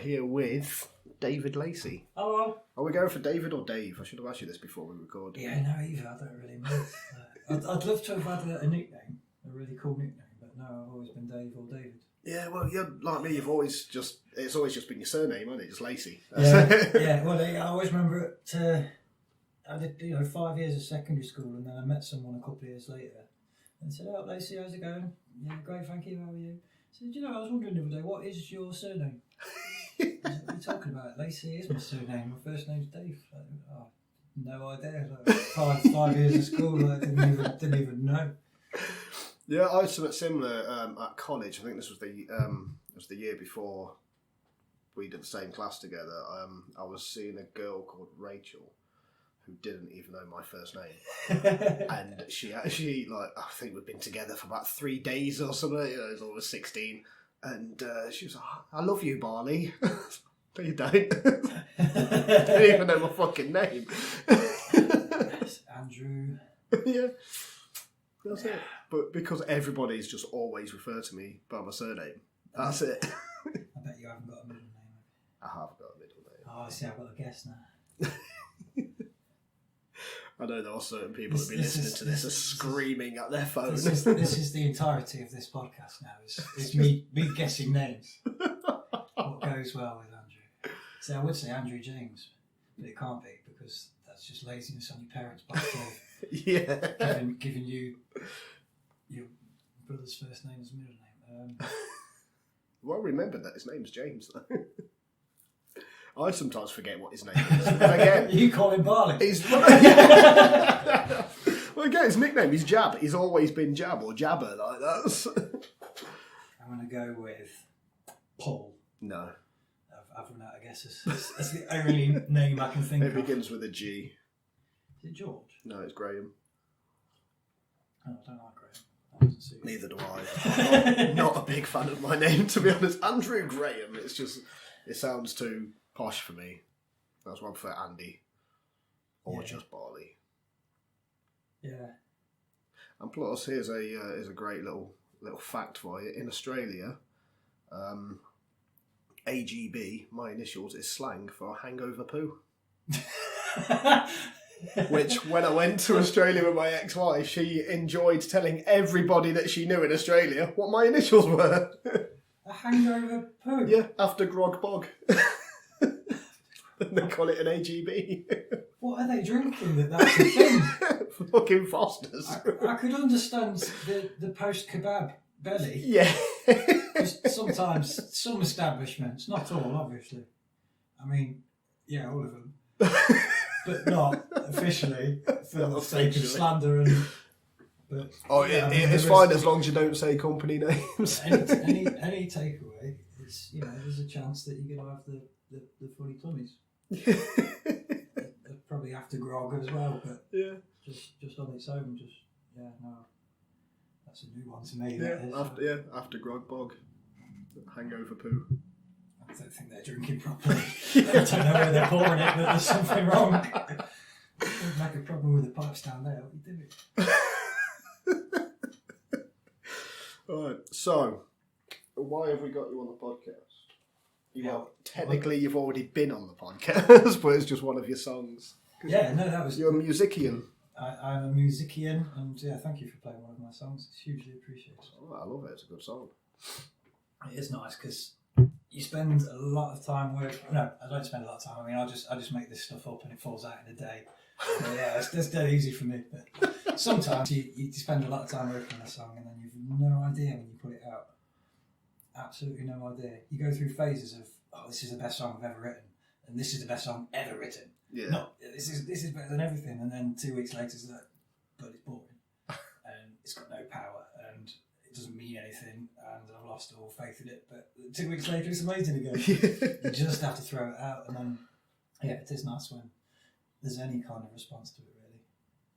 here with David Lacey. Hello. Are we going for David or Dave? I should have asked you this before we record. Yeah, no, either. I don't really know. I'd love to have had a nickname, a really cool nickname, but no, I've always been Dave or David. Yeah, well, you're like me. It's always just been your surname, hasn't it? Just Lacey. Yeah. Well, I always remember it. I did, 5 years of secondary school, and then I met someone a couple of years later, and said, "Oh, Lacey, how's it going?" "Yeah, great, thank you. How are you?" I said, I was wondering the other day, what is your surname? I said, what are you talking about? Lacey is my surname. My first name's Dave. Oh, no idea. Five years of school, I didn't even know. Yeah, I had something similar at college. I think this was the year before we did the same class together. I was seeing a girl called Rachel who didn't even know my first name, and she actually, I think we'd been together for about 3 days or something. I was always 16, and she was like, "I love you, Barley." No, you don't. Didn't even know my fucking name. Andrew. Yeah. That's it. But because everybody's just always referred to me by my surname, that's it. I bet you haven't got a middle name. I have got a middle name. Oh, I see, I've got a guess now. I know there are certain people that be listening to this are screaming at their phone. This is the entirety of this podcast now. It's me guessing names. What goes well with Andrew? So I would say Andrew James, but it can't be because that's just laziness on your parents' part of Yeah. giving you your brother's first name as middle name. Well, remember that his name's James, though. I sometimes forget what his name is. But again, you call him Barley. Well, again, his nickname is Jab. He's always been Jab or Jabber, like that. I'm going to go with Paul. No. I've run out of guesses. That's the only name I can think of. It begins with a G. Is it George? No, it's Graham. Oh, I don't like Graham. Neither do I. I'm not a big fan of my name, to be honest. Andrew Graham, it sounds too posh for me. That's why I prefer Andy. Or just Barley. Yeah. And plus, here's a great little fact for you. In Australia, AGB, my initials, is slang for hangover poo. Which, when I went to Australia with my ex-wife, she enjoyed telling everybody that she knew in Australia what my initials were. A hangover poo? Yeah, after grog bog. They call it an AGB. What are they drinking that's a thing? Fucking Fosters. I could understand the post-kebab belly. Yeah. Sometimes, some establishments, not all, obviously. I mean, yeah, all of them. But not officially, for the sake of slander. But, it's fine as long as you don't say company names. Any takeaway is, there's a chance that you're going to have the funny tummies. Probably after grog as well, but just on its own, that's a new one to me. After grog bog, hangover poo. I don't think they're drinking properly. I don't know where they're pouring it, but there's something wrong. Don't make a problem with the pipes down there. What are you doing? Alright, so why have we got you on the podcast? Technically, you've already been on the podcast, but it's just one of your songs. Yeah, no, that was... You're a musician. I'm a musician, and thank you for playing one of my songs. It's hugely appreciated. Oh, I love it. It's a good song. It is nice because you spend a lot of time working. No, I don't spend a lot of time. I mean, I just make this stuff up and it falls out in a day. So, it's dead easy for me. But sometimes you spend a lot of time working on a song and then you've no idea when you put it out. Absolutely no idea. You go through phases of, this is the best song I've ever written, and this is the best song ever written. Yeah. No, this is better than everything. And then 2 weeks later, it's like, but it's boring, and it's got no power, and it doesn't mean anything, and I've lost all faith in it. But 2 weeks later, it's amazing again. You just have to throw it out, and then it is nice when there's any kind of response to it, really.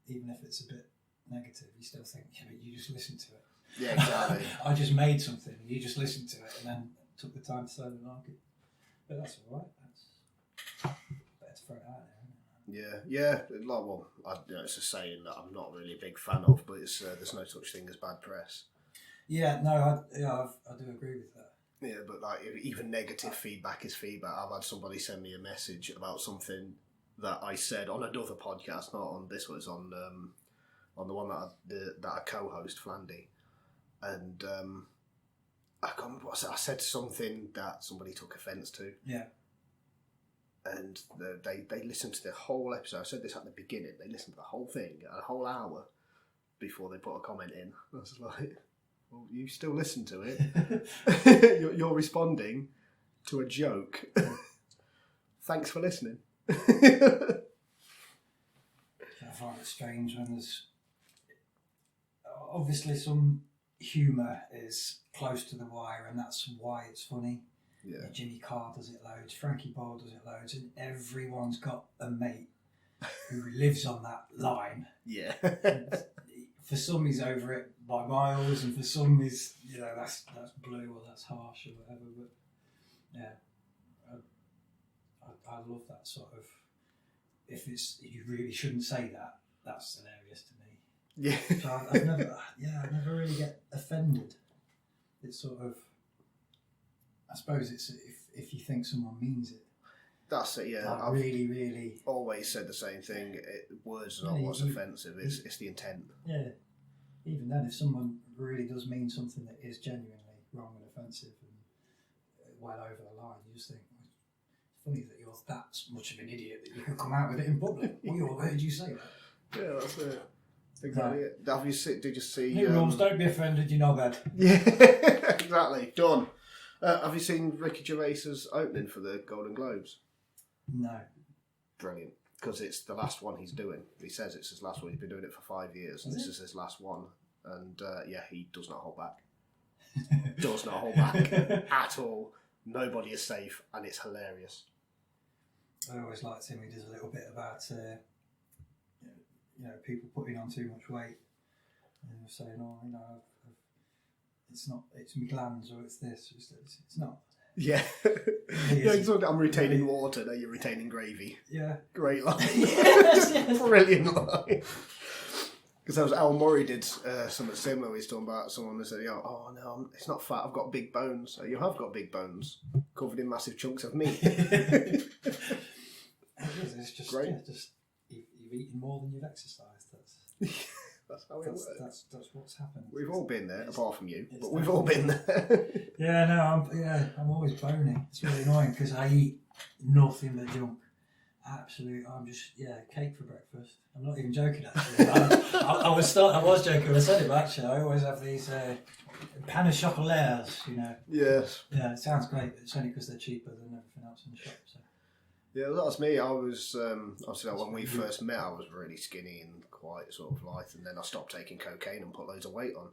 Even if it's a bit negative, you still think, but you just listen to it. Yeah, exactly. I just made something, you just listened to it, and then took the time to say the market. But that's all right. That's better to throw it out there. Yeah. It's a saying that I'm not really a big fan of, but it's there's no such thing as bad press. Yeah, no, I do agree with that. Yeah, but like even negative feedback is feedback. I've had somebody send me a message about something that I said on another podcast, not on this one. It's on the one that I co-host, Flandy, and I can't remember what I said. I said something that somebody took offence to. Yeah. And they listened to the whole episode. I said this at the beginning. They listened to the whole thing, a whole hour, before they put a comment in. I was like, well, you still listen to it. You're responding to a joke. Thanks for listening. I find it strange when there's obviously some humour is close to the wire, and that's why it's funny. Yeah. Jimmy Carr does it loads, Frankie Boyle does it loads, and everyone's got a mate who lives on that line. Yeah. For some, he's over it by miles, and for some, he's that's blue or that's harsh or whatever. But yeah, I love that sort of. If you really shouldn't say that, that's hilarious to me. Yeah. So I never really get offended. It's sort of. I suppose it's if you think someone means it. That's it, yeah. I've really always said the same thing. Words are not what's offensive, it's the intent. Yeah. Even then, if someone really does mean something that is genuinely wrong and offensive and well over the line, you just think, it's funny that you're that much of an idiot that you could come out with it in public. Why did you say that? Yeah, that's it. Exactly it. Did you see... New rules, don't be offended, you know bad. Yeah, exactly. Done. Have you seen Ricky Gervais's opening for the Golden Globes? No. Brilliant. Because it's the last one he's doing. He says it's his last one. He's been doing it for 5 years. And this is his last one. And he does not hold back. Does not hold back at all. Nobody is safe. And it's hilarious. I always liked him. He does a little bit about people putting on too much weight. And saying, it's my glands or it's this. It's not. Yeah. I'm retaining water. No, you're retaining gravy. Yeah. Great line. Yes. Brilliant line. Because Al Murray did something similar. He was talking about someone that said, "Oh no, it's not fat. I've got big bones." So you have got big bones, covered in massive chunks of meat. It's just great. Yeah, just you've eaten more than you've exercised. That's how it works. That's what's happened. We've all been there, apart from you, but we've all been there. Yeah, no, I'm always bony. It's really annoying because I eat nothing but junk. Absolute, I'm just cake for breakfast. I'm not even joking actually. I was joking when I said it, but actually I always have these pan of chocolats. Yes. Yeah, it sounds great, but it's only because they're cheaper than everything else in the shop. So. Yeah, that's me. I was obviously when we first met, I was really skinny and quite sort of lithe, and then I stopped taking cocaine and put loads of weight on.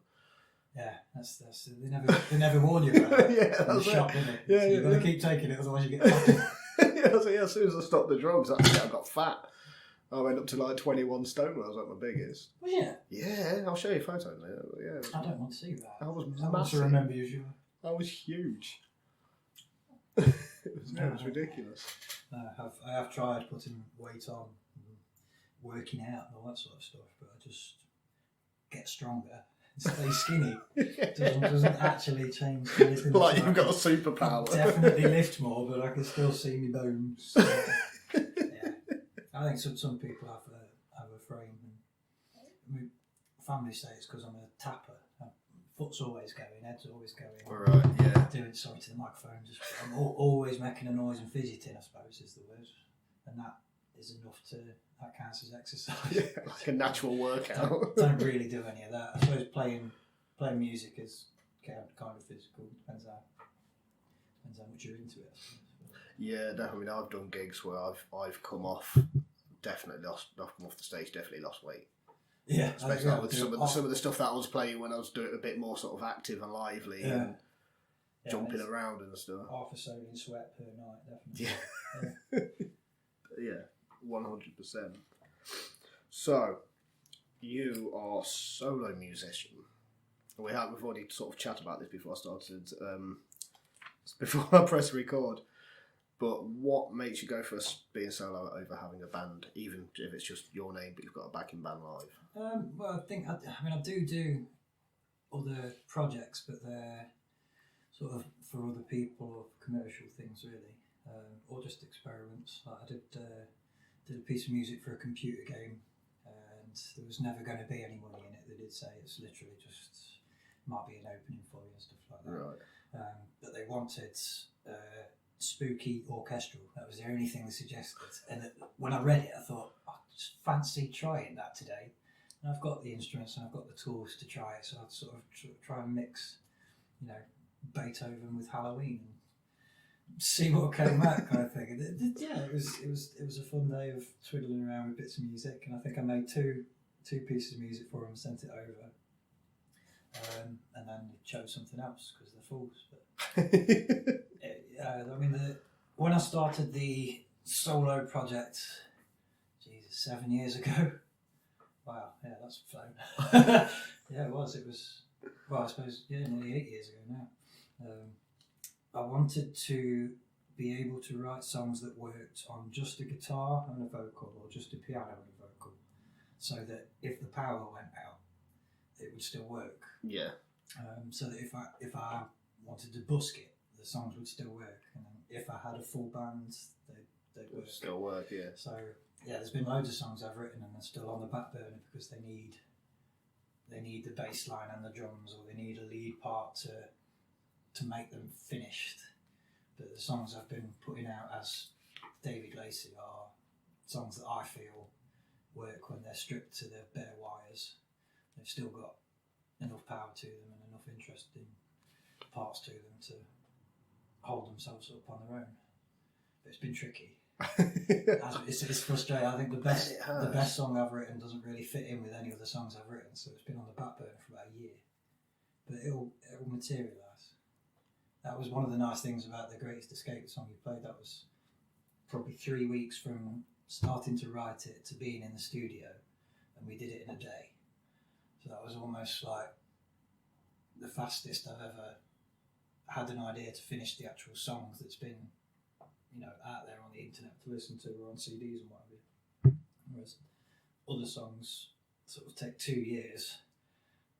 Yeah, that's they never warn you about that. Yeah, that's the shop, isn't it? Yeah, so you've got to keep taking it, otherwise you get fat. As soon as I stopped the drugs, actually I got fat. I went up to like 21 stone when I was at my biggest. Well, yeah. Yeah, I'll show you a photo later. Yeah. I don't want to see that. I was I want massive. to remember you, sure. I was huge. It was ridiculous. I have tried putting weight on, working out and all that sort of stuff, but I just get stronger. Stay skinny. Doesn't actually change anything. Like you've got a superpower. Definitely lift more, but I can still see my bones. Yeah, I think some people have a frame. And family say it's because I'm a tapper. Foot's always going, head's always going. Right, yeah. Doing something to the microphone. I'm always making a noise and fidgeting, I suppose, is the word. And that is enough that counts as exercise. Yeah, like a natural workout. Don't really do any of that. I suppose playing music is kind of physical. Depends how much you're into it, I suppose. Yeah, definitely. I've done gigs where I've come off, I've come off the stage, definitely lost weight. Yeah, especially with some of the stuff that I was playing when I was doing a bit more sort of active and lively and jumping around and stuff. Half a soda in sweat per night, definitely. Yeah, 100%. So, you are solo musician. We've already sort of chatted about this before I started, before I press record. But what makes you go for being solo over having a band, even if it's just your name, but you've got a backing band live? Well, I think I do other projects, but they're sort of for other people or commercial things really, or just experiments. Like I did a piece of music for a computer game, and there was never going to be any money in it. They did say it's literally just might be an opening for you and stuff like that. Right. But they wanted spooky orchestral. That was the only thing they suggested. And when I read it, I thought, I just fancy trying that today. And I've got the instruments and I've got the tools to try it, so I'd sort of try and mix, Beethoven with Halloween and see what came out, kind of thing. And it was a fun day of twiddling around with bits of music, and I think I made two pieces of music for them, sent it over, and then chose something else because they're fools. But when I started the solo project, 7 years ago. Wow, yeah, that's flown. Yeah, it was. It was. Well, I suppose nearly 8 years ago now. I wanted to be able to write songs that worked on just a guitar and a vocal, or just a piano and a vocal, so that if the power went out, it would still work. Yeah. So that if I wanted to busk it, the songs would still work, and then if I had a full band, they'd work. Still work, yeah. So yeah, there's been loads of songs I've written and they're still on the back burner because they need the bass line and the drums, or they need a lead part to make them finished. But the songs I've been putting out as David Lacey are songs that I feel work when they're stripped to their bare wires. They've still got enough power to them and enough interesting parts to them to hold themselves up on their own. But it's been tricky. It's frustrating. I think the best song I've written doesn't really fit in with any of the songs I've written, so it's been on the back burner for about a year. But it'll materialise. That was one of the nice things about the Greatest Escape song you played. That was probably 3 weeks from starting to write it to being in the studio, and we did it in a day. So that was almost like the fastest I've ever had an idea to finish the actual songs that's been out there on the internet to listen to, or on CDs and what have you. Whereas other songs sort of take 2 years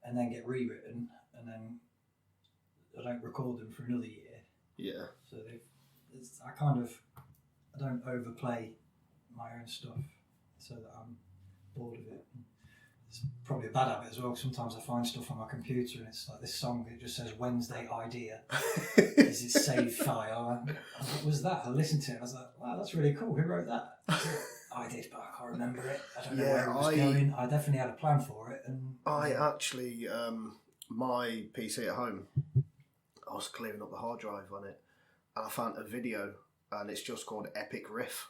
and then get rewritten, and then I don't record them for another year. Yeah. So I don't overplay my own stuff so that I'm bored of it. It's probably a bad habit as well. Sometimes I find stuff on my computer and it's like this song that just says Wednesday idea. Is it saved file? What was that? I listened to it and I was like, wow, that's really cool. Who wrote that? I did, but I can't remember it. I don't know where it was going. I definitely had a plan for it. And I actually, my PC at home, I was clearing up the hard drive on it, and I found a video, and it's just called Epic Riff,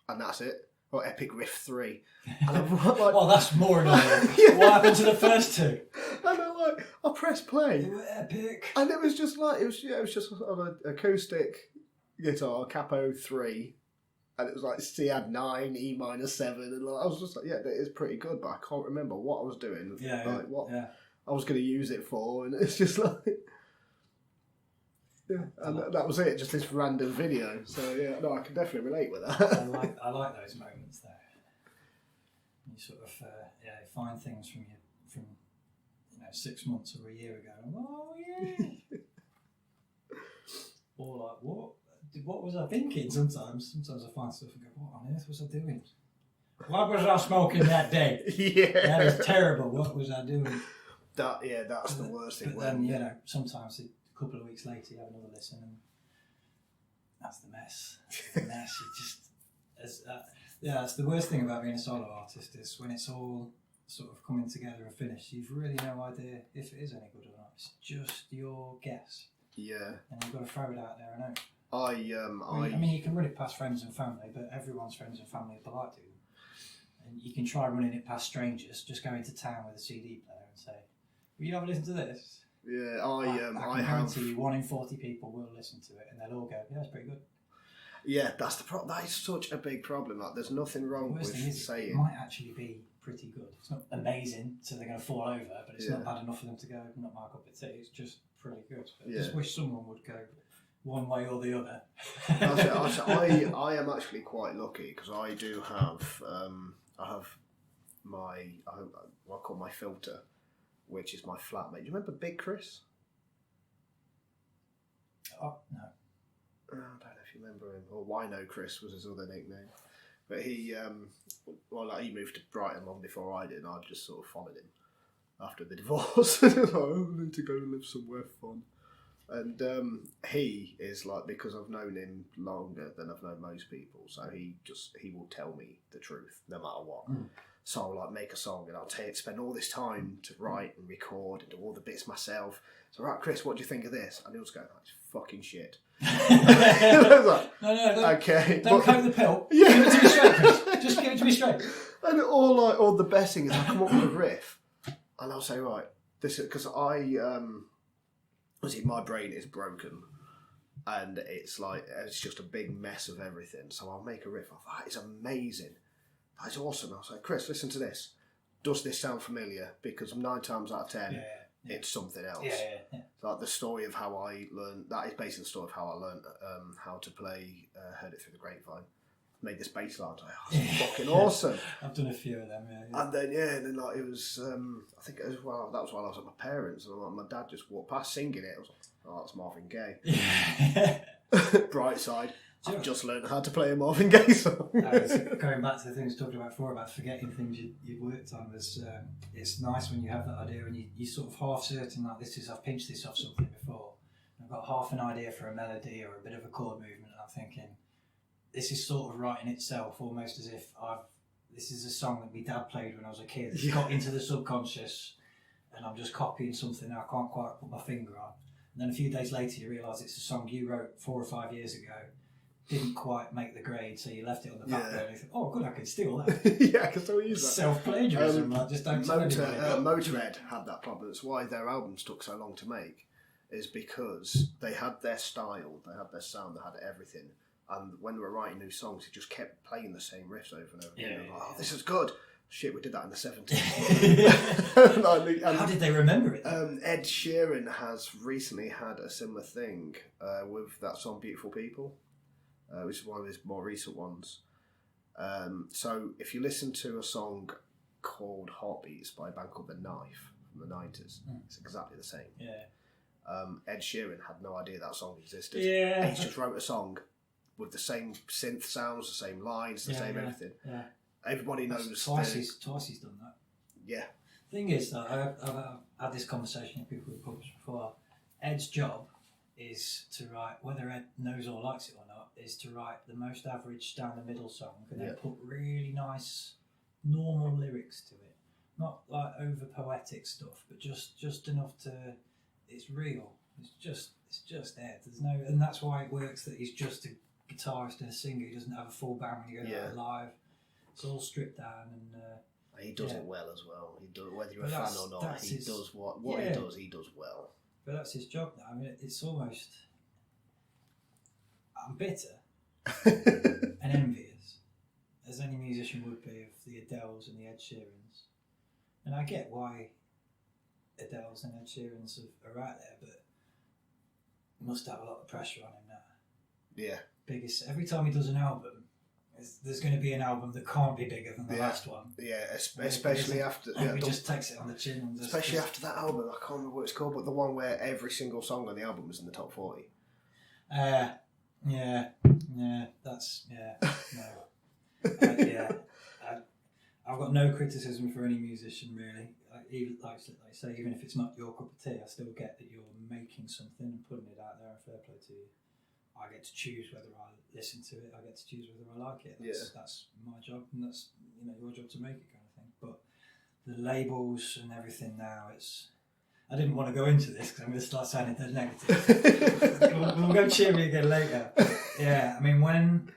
and that's it. Or Epic Riff 3. And I'm like, well, that's more annoying. Yeah. What happened to the first two? And I'm like, I pressed play. They were epic. And it was just like, it was just on an acoustic guitar, Capo 3. And it was like C add 9, E minor 7. And I was just like, yeah, that is pretty good, but I can't remember what I was doing. Yeah. Like, what yeah. I was going to use it for. And it's just like... Yeah, and that was it, just this random video. So yeah, no, I can definitely relate with that. I like those moments there. You sort of find things from 6 months or a year ago. And, oh yeah. Or like what was I thinking? Sometimes I find stuff and go, what on earth was I doing? What was I smoking that day? Yeah, that is terrible. What was I doing? That's the worst thing. But then sometimes a couple of weeks later you have another listen and that's the mess. That's the worst thing about being a solo artist, is when it's all sort of coming together and finished, you've really no idea if it is any good or not. It's just your guess. Yeah. And you've got to throw it out there and out. I mean, you can run it past friends and family, but everyone's friends and family are polite to you. And you can try running it past strangers. Just go into town with a CD player and say, will you have a listen to this? Yeah, I guarantee you 1 in 40 people will listen to it and they'll all go, yeah, it's pretty good. Yeah, that's the problem. That is such a big problem. Like, there's nothing wrong with saying. It might actually be pretty good. It's not amazing, so they're going to fall over, but it's not bad enough for them to go, not my cup of tea. It's just pretty good. I just wish someone would go one way or the other. I am actually quite lucky because I do have I have what I call my filter, which is my flatmate. Do you remember Big Chris? Oh, no. I don't know if you remember him, or Wino Chris was his other nickname. But he, he moved to Brighton long before I did, and I just sort of followed him after the divorce. I need to go and live somewhere fun. And he is like, because I've known him longer than I've known most people, so he will tell me the truth no matter what. So I'll like make a song and I'll spend all this time to write and record and do all the bits myself. So, right, Chris, what do you think of this? And he'll just go, "That's fucking shit." Like, no, okay. Don't coat the pill. Yeah. Give it to me straight, Chris. Just give it to me straight. And all the best thing is I come up with a riff and I'll say, right, this is because my brain is broken and it's just a big mess of everything. So I'll make a riff. I thought, it's amazing. That's awesome. I'll say, Chris, listen to this. Does this sound familiar? Because 9 times out of 10, it's something else. Yeah. Like the story of how I learned, that is basically the story of how I learned how to play Heard It Through the Grapevine. Made this bass line. It's fucking awesome. I've done a few of them, yeah. And then like it was, I think it was that was while I was at my parents, and my dad just walked past singing it. I was like, oh, that's Marvin Gaye. Bright side. I've just learned how to play a Marvin Gaye song. Going back to the things we talked about before about forgetting things you've worked on, it's nice when you have that idea and you're sort of half certain that I've pinched this off something before. I've got half an idea for a melody or a bit of a chord movement, and I'm thinking, this is sort of writing itself, almost as if this is a song that my dad played when I was a kid. It's got into the subconscious, and I'm just copying something I can't quite put my finger on. And then a few days later, you realise it's a song you wrote 4 or 5 years ago, didn't quite make the grade, so you left it on the back burner. And you think, oh, good, I can steal that. Yeah, I can still use that. Self-plagiarism, just don't tell anybody. Motorhead had that problem. That's why their albums took so long to make, is because they had their style, they had their sound, they had everything. And when they were writing new songs, he just kept playing the same riffs over and over again. Like, oh, this is good. Shit, we did that in the 70s. How did they remember it? Ed Sheeran has recently had a similar thing with that song Beautiful People, which is one of his more recent ones. So if you listen to a song called Heartbeats by a band called The Knife from the 90s, it's exactly the same. Yeah. Ed Sheeran had no idea that song existed. Yeah. He just wrote a song with the same synth sounds, the same lines, the same everything. Yeah. Everybody knows. Twice he's done that. Yeah. Thing is, though, I've had this conversation with people who've published before. Ed's job is to write, whether Ed knows or likes it or not, is to write the most average down the middle song and then put really nice, normal lyrics to it. Not like over poetic stuff, but just enough to. It's real. It's just Ed. There's no, and that's why it works that he's just a guitarist and a singer. He doesn't have a full band when you go out live. It's all stripped down, and he does it well as well. He does, whether you're a fan or not, he does what he does well. But that's his job now. I mean, it's almost. I'm bitter and envious, as any musician would be, of the Adeles and the Ed Sheerans, and I get why Adeles and Ed Sheerans are out there, but he must have a lot of pressure on him now. Yeah. Biggest every time he does an album, there's going to be an album that can't be bigger than the last one. Yeah, especially after. He just takes it on the chin. And especially after that album, I can't remember what it's called, but the one where every single song on the album was in the top 40. I've got no criticism for any musician really. Even like I say, even if it's not your cup of tea, I still get that you're making something and putting it out there, and fair play to you. I get to choose whether I listen to it. I get to choose whether I like it. That's my job, and that's your job to make it, kind of thing. But the labels and everything now, I didn't want to go into this because I'm going to start sounding dead negative. we'll go cheery again later. Yeah, I mean, when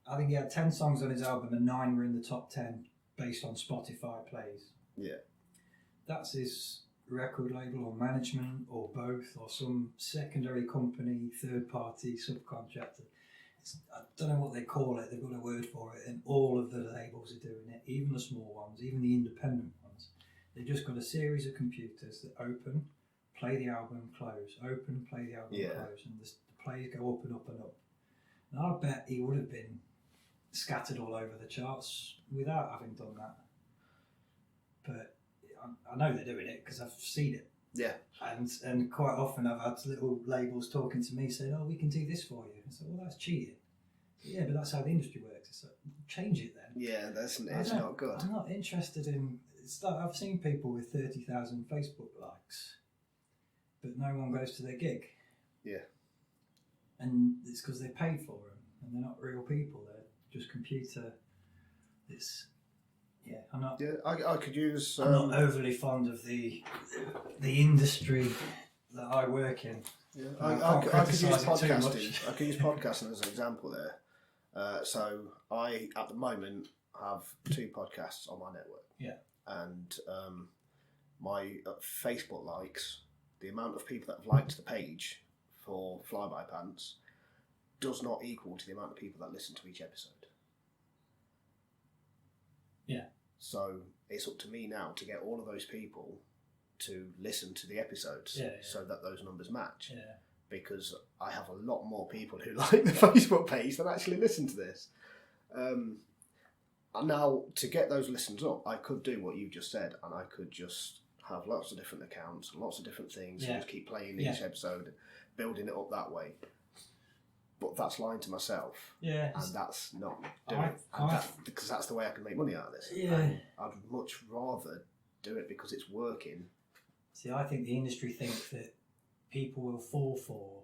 I think he had 10 songs on his album and 9 were in the top 10 based on Spotify plays. Yeah, that's his record label or management or both or some secondary company, third party, subcontractor. I don't know what they call it, they've got a word for it, and all of the labels are doing it, even the small ones, even the independent ones. They've just got a series of computers that open, play the album, close, open, play the album, close, and the plays go up and up and up. And I bet he would have been scattered all over the charts without having done that. But I know they're doing it because I've seen it. Yeah. And quite often I've had little labels talking to me saying, "Oh, we can do this for you." I said, "Well, that's cheating." Yeah, but that's how the industry works. It's like, change it then. Yeah, it's not good. I'm not interested in. It's like I've seen people with 30,000 Facebook likes, but no one goes to their gig. Yeah. And it's because they paid for them, and they're not real people. They're just computer. It's I'm not. Yeah, I could use. I'm not overly fond of the industry that I work in. Yeah, I could use podcasting. I could use podcasting as an example there. So I, at the moment, have 2 podcasts on my network. Yeah. And my Facebook likes, the amount of people that have liked the page for Flyby Pants does not equal to the amount of people that listen to each episode. Yeah. So it's up to me now to get all of those people to listen to the episodes so that those numbers match. Yeah. Because I have a lot more people who like the Facebook page than actually listen to this. Now, to get those listens up, I could do what you just said, and I could just have lots of different accounts, lots of different things, and just keep playing each episode, building it up that way. But that's lying to myself. Yeah. And that's not doing it. Because that's the way I can make money out of this. Yeah. And I'd much rather do it because it's working. See, I think the industry think that people will fall for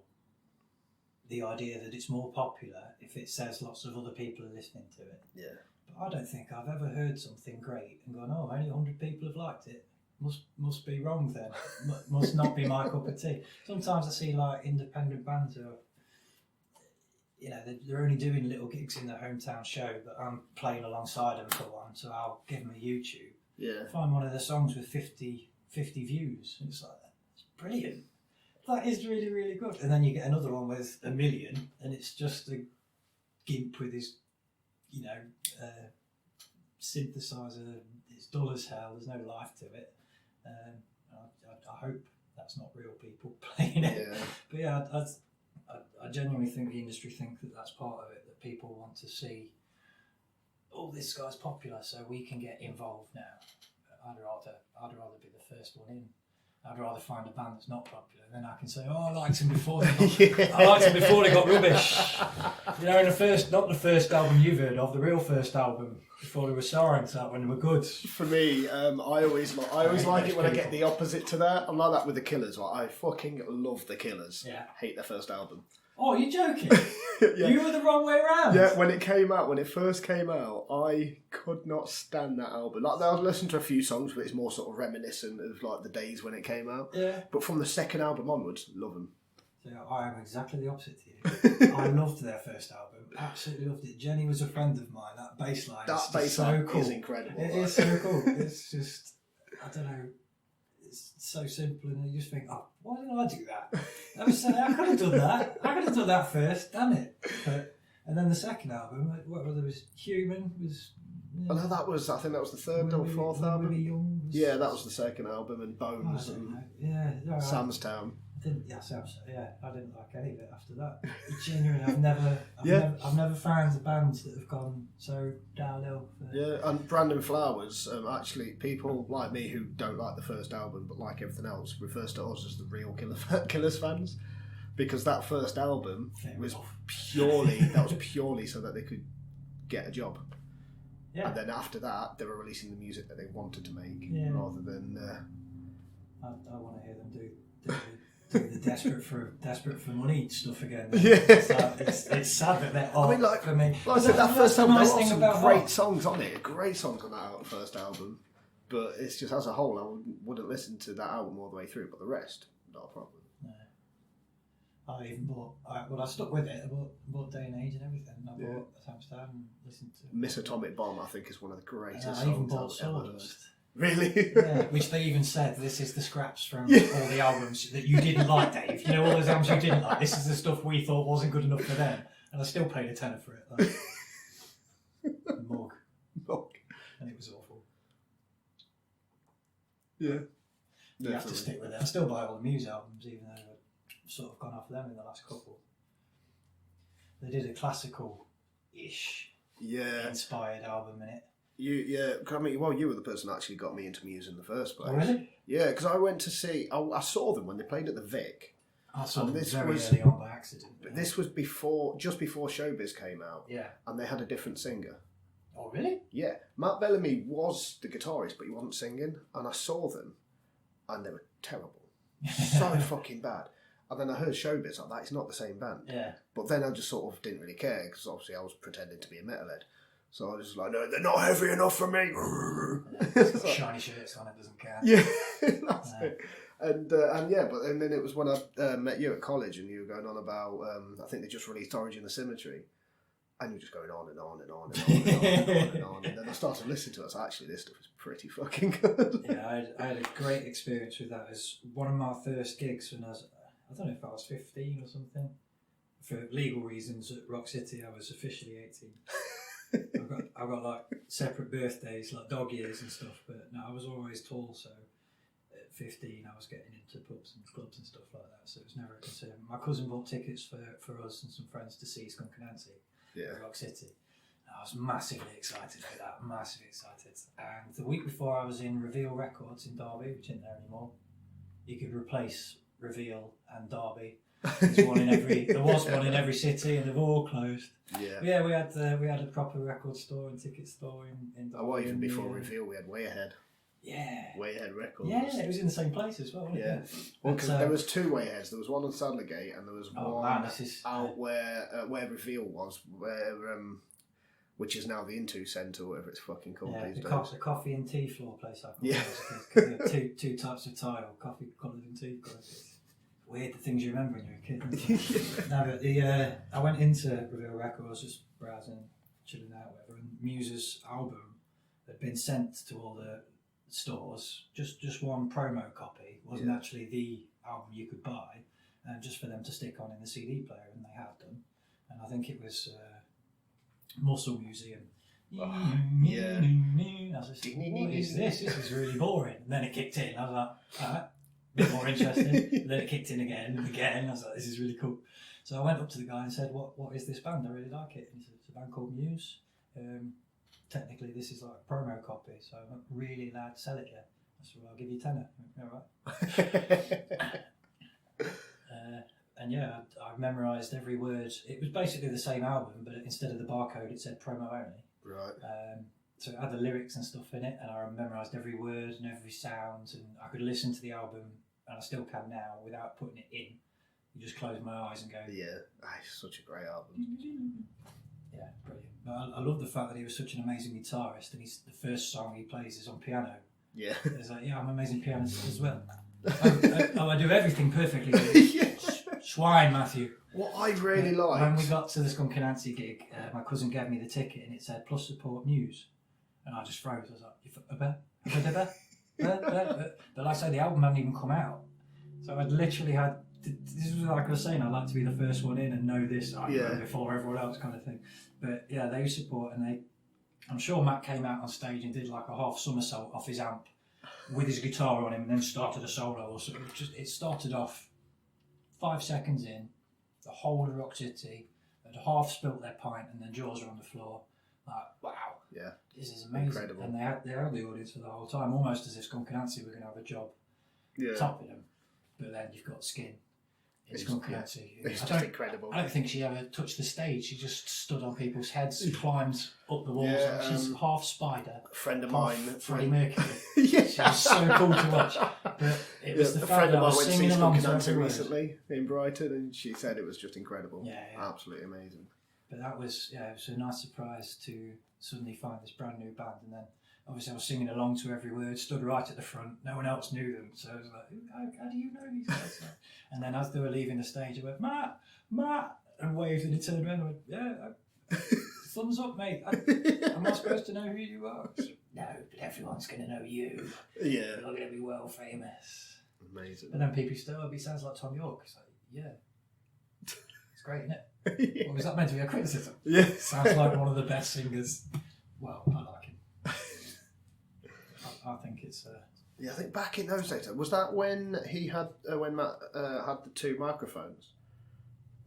the idea that it's more popular if it says lots of other people are listening to it. Yeah. But I don't think I've ever heard something great and gone, "Oh, only 100 people have liked it. Must be wrong then. Must not be my cup of tea." Sometimes I see like independent bands who are, they're only doing little gigs in their hometown show, but I'm playing alongside them for one, so I'll give them a YouTube. Yeah. Find one of their songs with 50 views, and it's like, that's brilliant. That is really, really good. And then you get another one with 1 million, and it's just a gimp with his, synthesizer. It's dull as hell. There's no life to it. I hope that's not real people playing it. Yeah. But yeah, I genuinely think the industry think that that's part of it. That people want to see, "Oh, this guy's popular, so we can get involved now." I'd rather be the first one in. I'd rather find a band that's not popular, then I can say, "Oh, I liked them before they got rubbish." In not the first album you've heard of, the real first album before they were signed, that when they were good. For me, I always like it when I get the opposite to that. I'm like that with the Killers. Like, I fucking love the Killers. Yeah. Hate their first album. Oh, you're joking? Yeah. You were the wrong way around. Yeah, when it first came out, I could not stand that album. Like, I listened to a few songs, but it's more sort of reminiscent of like the days when it came out. Yeah. But from the second album onwards, love them. So I am exactly the opposite to you. I loved their first album. Absolutely loved it. Jenny was a friend of mine. That bass line is so cool. Is incredible. It is so cool. It's just, I don't know. It's so simple, and you just think, "Oh, why didn't I do that? I could have done that. I could have done that first, damn it." And then the second album, whether it was Human, was. I think that was the third or fourth album. Yeah, that was the second album, and Bones and Sam's Town. I didn't like any of it after that. Genuinely, I've never found bands that have gone so downhill. Yeah, and Brandon Flowers, actually, people like me who don't like the first album but like everything else, refers to us as the real Killers fans, because that first album was purely so that they could get a job. Yeah. And then after that, they were releasing the music that they wanted to make, rather than. I want to hear them do the desperate for money stuff again. Yeah. It's sad that they're off for me. Like I said, that first album, there were some great songs on it. Great songs on that first album. But it's just, as a whole, I wouldn't listen to that album all the way through, but the rest, not a problem. No. I even I stuck with it. I bought Day and Age and everything. I bought Sam's Town and listened to Miss Atomic Bomb, I think, is one of the greatest songs I even bought Sawdust. Really? Yeah, which they even said, this is the scraps from all the albums that you didn't like, Dave. All those albums you didn't like. This is the stuff we thought wasn't good enough for them. And I still paid a tenner for it. Mug. And it was awful. Yeah. You have to stick with it. I still buy all the Muse albums, even though I've sort of gone off them in the last couple. They did a classical-ish inspired album in it. Yeah, 'cause I mean, well, you were the person that actually got me into Muse in the first place. Oh, really? Yeah, because I went to see. I saw them when they played at the Vic. I saw them this very was- early on by accident. But this was just before Showbiz came out, Yeah. and they had a different singer. Oh, really? Yeah, Matt Bellamy was the guitarist, but he wasn't singing. And I saw them, and they were terrible, so fucking bad. And then I heard Showbiz like that. It's not the same band. Yeah. But then I just sort of didn't really care because obviously I was pretending to be a metalhead. So I was just like, no, they're not heavy enough for me. It's got shiny shirts on, it doesn't care. Yeah, that's it. And yeah, but and then it was when I met you at college and you were going on about, I think they just released Origin of Symmetry. And you were just going on and on and on and on and on and on and on. And then I started listening to it. So actually, this stuff is pretty fucking good. Yeah, I had a great experience with that. It was one of my first gigs when I don't know if I was 15 or something. For legal reasons at Rock City, I was officially 18. I've got like separate birthdays, like dog years and stuff, but no, I was always tall, so at 15 I was getting into pubs and clubs and stuff like that, so it was never a concern. My cousin bought tickets for us and some friends to see Skunk Anansie at Rock City. And I was massively excited for that, massively excited. And the week before I was in Reveal Records in Derby, which isn't there anymore. You could replace Reveal and Derby. There was one in every city, and they've all closed. Yeah. We had a proper record store and ticket store in Oh, well, even before Reveal, we had Way Ahead. Yeah. Way Ahead Records. Yeah, it was in the same place as well. Wasn't it? Well, because there was two Way Aheads. There was one on Sadlergate, and there was one out where Reveal was, which is now the Into Centre, whatever it's fucking called these days. The coffee and tea floor place. Yeah. Two types of tile, coffee coloured and tea coloured. Weird the things you remember when you're a kid. No, but I went into Reveal Records, just browsing, chilling out, whatever, and Muse's album had been sent to all the stores, just one promo copy. It wasn't actually the album you could buy, just for them to stick on in the CD player, and they had them. And I think it was Muscle Museum. Yeah. I was just, what is this? This is really boring. And then it kicked in. I was like, alright. Bit more interesting. Then it kicked in again and again. I was like, this is really cool. So I went up to the guy and said, what is this band? I really like it. And he said, it's a band called Muse. Technically, this is like a promo copy, so I'm not really allowed to sell it yet. I said, well, I'll give you £10. All right. And yeah, I memorised every word. It was basically the same album, but instead of the barcode, it said promo only. Right. So it had the lyrics and stuff in it, and I memorised every word and every sound, and I could listen to the album, and I still can now, without putting it in. You just close my eyes and go... Yeah, it's such a great album. Yeah, brilliant. But I love the fact that he was such an amazing guitarist, and the first song he plays is on piano. Yeah. It's like, yeah, I'm an amazing pianist as well. I do everything perfectly. Yeah. Swine, Matthew. What I really liked... When we got to the Skunk Anansie gig, my cousin gave me the ticket, and it said, plus support Muse. And I just froze. I was like, but like I say, the album hadn't even come out. So I'd literally had, this was like I was saying, I'd like to be the first one in and know this before everyone else kind of thing. But yeah, they support, and I'm sure Matt came out on stage and did like a half somersault off his amp with his guitar on him and then started a solo or something. It started off 5 seconds in, the whole of Rock City had half spilt their pint and then jaws were on the floor. Like, wow. Yeah. This is amazing. Incredible. And they had the audience for the whole time, almost as if Skunk Anansie were going to have a job topping them. But then you've got Skin in Skunk Anansie. It's just incredible. I don't think she ever touched the stage. She just stood on people's heads, climbed up the walls. Yeah, She's half spider. A friend of half mine... Freddie Mercury. Yeah. She was so cool to watch. But it was the fact that I was singing along to every word. Recently in Brighton, and she said it was just incredible. Yeah. Absolutely amazing. But it was a nice surprise to suddenly find this brand new band, and then obviously I was singing along to every word, stood right at the front, no one else knew them, so I was like, how do you know these guys? And then as they were leaving the stage, I went, Matt, and waved, and he turned around and went, yeah, thumbs up, mate, am I supposed to know who you are? No, but everyone's going to know you. Yeah. You're going to be well famous. Amazing. And then people still, he sounds like Tom York. It's like, yeah. It's great, isn't it? Yeah. Or was that meant to be a criticism? Yeah. Sounds like one of the best singers. Well, I like him. I think it's... Yeah, I think back in those days, was that when he had, when Matt had the two microphones?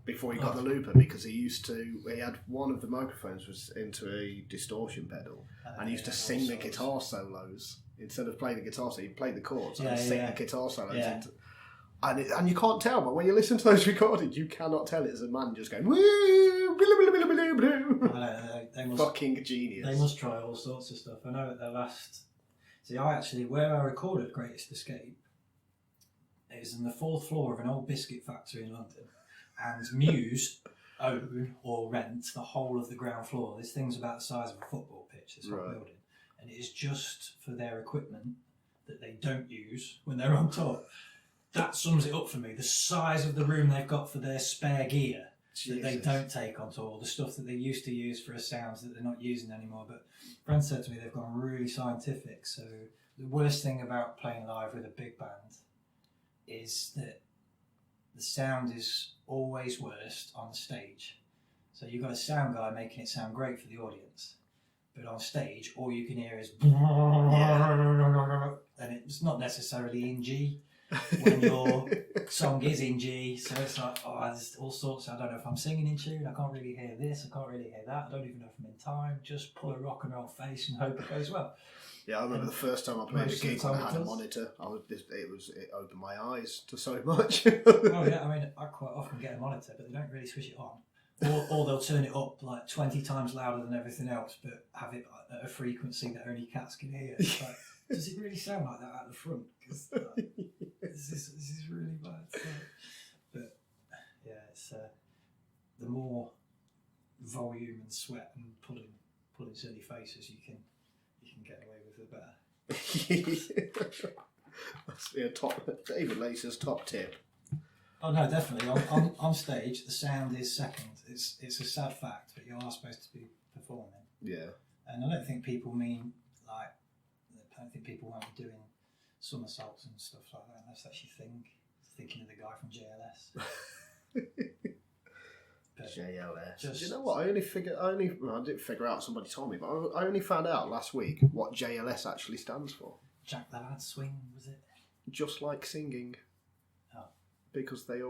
before he got the looper, because he had one of the microphones was into a distortion pedal, and he used to sing the guitar solos instead of playing the guitar. So he'd play the chords and sing the guitar solos. Yeah. And you can't tell, but when you listen to those recordings, you cannot tell it's a man just going woo, fucking genius. They must try all sorts of stuff. I know at their last. See, where I recorded Greatest Escape is on the 4th floor of an old biscuit factory in London, and Muse own or rent the whole of the ground floor. This thing's about the size of a football pitch, this whole building, and it is just for their equipment that they don't use when they're on tour. That sums it up for me. The size of the room they've got for their spare gear that they don't take on tour, the stuff that they used to use for sounds that they're not using anymore. But Brent said to me they've gone really scientific. So the worst thing about playing live with a big band is that the sound is always worst on the stage. So you've got a sound guy making it sound great for the audience, but on stage all you can hear is and it's not necessarily in G when your song is in G, so it's like, there's all sorts. I don't know if I'm singing in tune, I can't really hear this, I can't really hear that, I don't even know if I'm in time. Just pull a rock and roll face and hope it goes well. Yeah, I remember the first time I played a gig when I had a monitor. It opened my eyes to so much. Oh yeah, I mean, I quite often get a monitor, but they don't really switch it on. Or they'll turn it up like 20 times louder than everything else, but have it at a frequency that only cats can hear. It's like, does it really sound like that at the front? Because this is really bad. But yeah, it's the more volume and sweat and pulling silly faces you can get away with, the better. That's David Lacey's top tip. Oh no, definitely. On stage, the sound is second. It's a sad fact, but you are supposed to be performing. Yeah. And I don't think people mean like. I don't think people won't be doing somersaults and stuff like that unless that's your thing. Thinking of the guy from JLS. JLS. Do you know what? I didn't figure out. Somebody told me, but I only found out last week what JLS actually stands for. Jack the Lad Swing, was it? Just like singing. Oh. Because they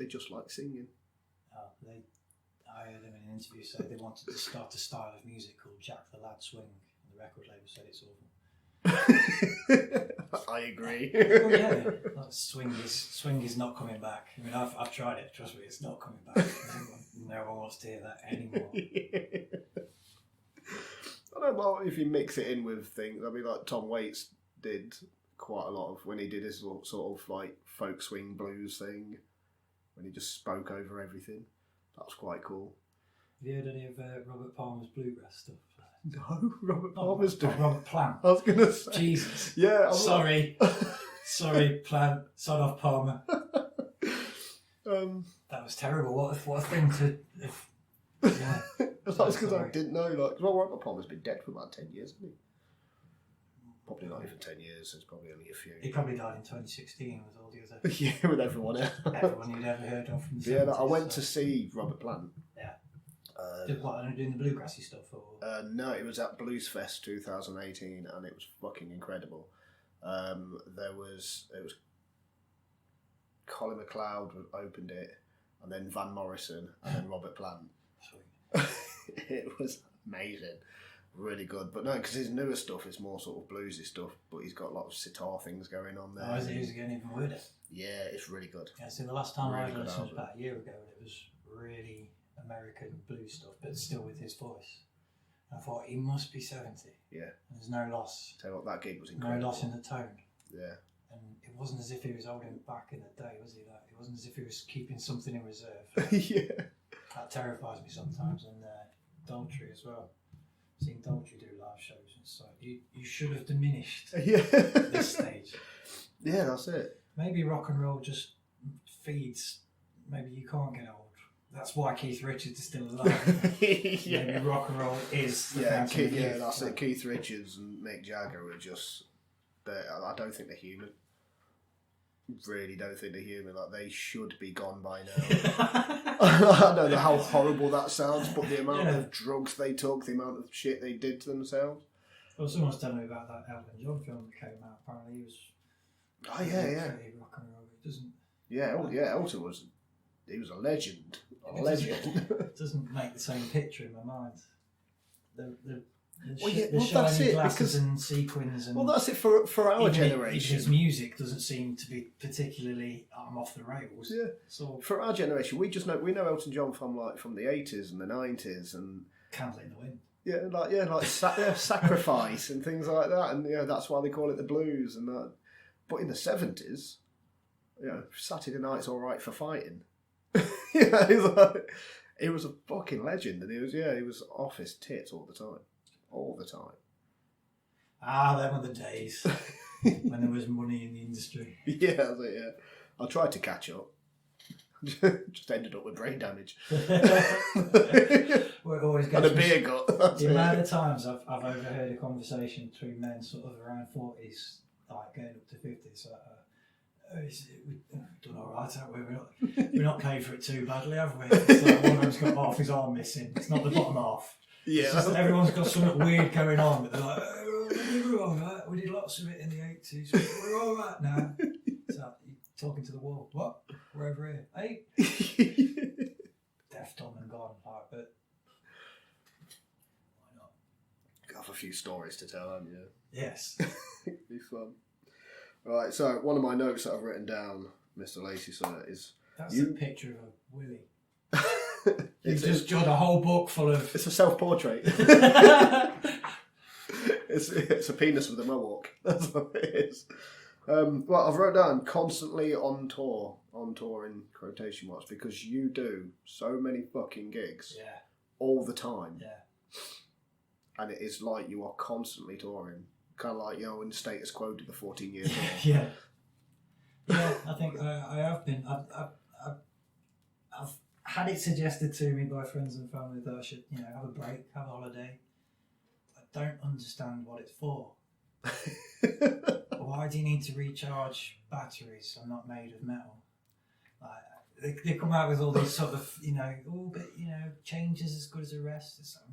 just like singing. Oh, I heard them in an interview say they wanted to start a style of music called Jack the Lad Swing, and the record label said it's awful. I agree. Oh yeah, swing is not coming back. I mean, I've tried it. Trust me, it's not coming back. No one wants to hear that anymore. I don't know if you mix it in with things. I mean, like Tom Waits did quite a lot of when he did his sort of like folk swing blues thing, when he just spoke over everything. That was quite cool. Have you heard any of Robert Palmer's bluegrass stuff? No, Robert Palmer's doing. Robert Plant. I was gonna say. Jesus. Yeah. Sorry, Plant. Sod off Palmer. That was terrible. What a thing to. Yeah. That's because I didn't know. Like, well, Robert Palmer's been dead for about 10 years, hasn't he? Probably not even 10 years. It's probably only a few. He probably died in 2016 with all the other. Yeah, with everyone else. Everyone you'd ever heard of from the 70s. I went to see Robert Plant. Yeah. Did what? Doing the bluegrassy stuff, or? No, it was at Blues Fest 2018, and it was fucking incredible. It was Colin McLeod opened it, and then Van Morrison, and then Robert Plant. Sweet. It was amazing, really good. But no, because his newer stuff is more sort of bluesy stuff, but he's got a lot of sitar things going on there. Oh, is he getting even with it? Yeah, it's really good. Yeah, so the last time really I listened was about a year ago, and it was really American blues stuff, but still with his voice. And I thought, he must be 70. Yeah. And there's no loss. Tell you what, that gig was incredible. No loss in the tone. Yeah. And it wasn't as if he was holding back in the day, was he? Like, it wasn't as if he was keeping something in reserve. Yeah. That terrifies me sometimes. And Daltrey as well. Seeing Daltrey do live shows, it's like, you should have diminished this stage. Yeah, that's it. Maybe rock and roll just feeds, maybe you can't get old. That's why Keith Richards is still alive. Yeah. Maybe rock and roll is the that's it. Keith Richards and Mick Jagger are just. I don't think they're human. Really don't think they're human. Like, they should be gone by now. I don't know how horrible that sounds, but the amount of drugs they took, the amount of shit they did to themselves. Well, someone was telling me about that Elton John film that came out. Apparently, he was. Oh yeah. Rock and roll. It doesn't. Yeah, Elton was. He was a legend. It doesn't make the same picture in my mind. The That's shiny it, glasses and sequins. And that's it for our generation. His music doesn't seem to be particularly off the rails. Yeah. So for our generation, we know Elton John from the 80s and the 90s and Candle in the Wind. Sacrifice and things like that, and that's why they call it the blues and that. But in the 70s, Saturday Night's All Right for Fighting. He was a fucking legend, and he was off his tits all the time. Them were the days when there was money in the industry. Yeah. I tried to catch up. Just ended up with brain damage. We're always and a beer gut. The amount of times I've overheard a conversation between men sort of around 40s, like going up to 50s, we've done all right, haven't we? We're not paid for it too badly, have we? It's like one of them's got half his arm missing. It's not the bottom half. Yeah. It's just that everyone's got something weird going on, but they're like, we were all right. We did lots of it in the 80s. We're all right now. So you're talking to the wall. What? We're over here. Hey? Deaf, dumb and gone. Like, but why not? Got a few stories to tell, haven't you? Yes. Be fun. Right, so one of my notes that I've written down, Mr. Lacey, sir, is... That's a picture of a willy. You've just got a whole book full of... It's a self-portrait. it's a penis with a mohawk. That's what it is. Well, I've wrote down constantly on tour in quotation marks, because you do so many fucking gigs all the time. Yeah. And it is like you are constantly touring. Kind of like, in the Status Quo did the 14-year tour. Yeah. Yeah, I think I have been. I've had it suggested to me by friends and family that I should, have a break, have a holiday. I don't understand what it's for. Why do you need to recharge batteries? I'm not made of metal. Like, they come out with all these sort of, change is as good as a rest. It's like,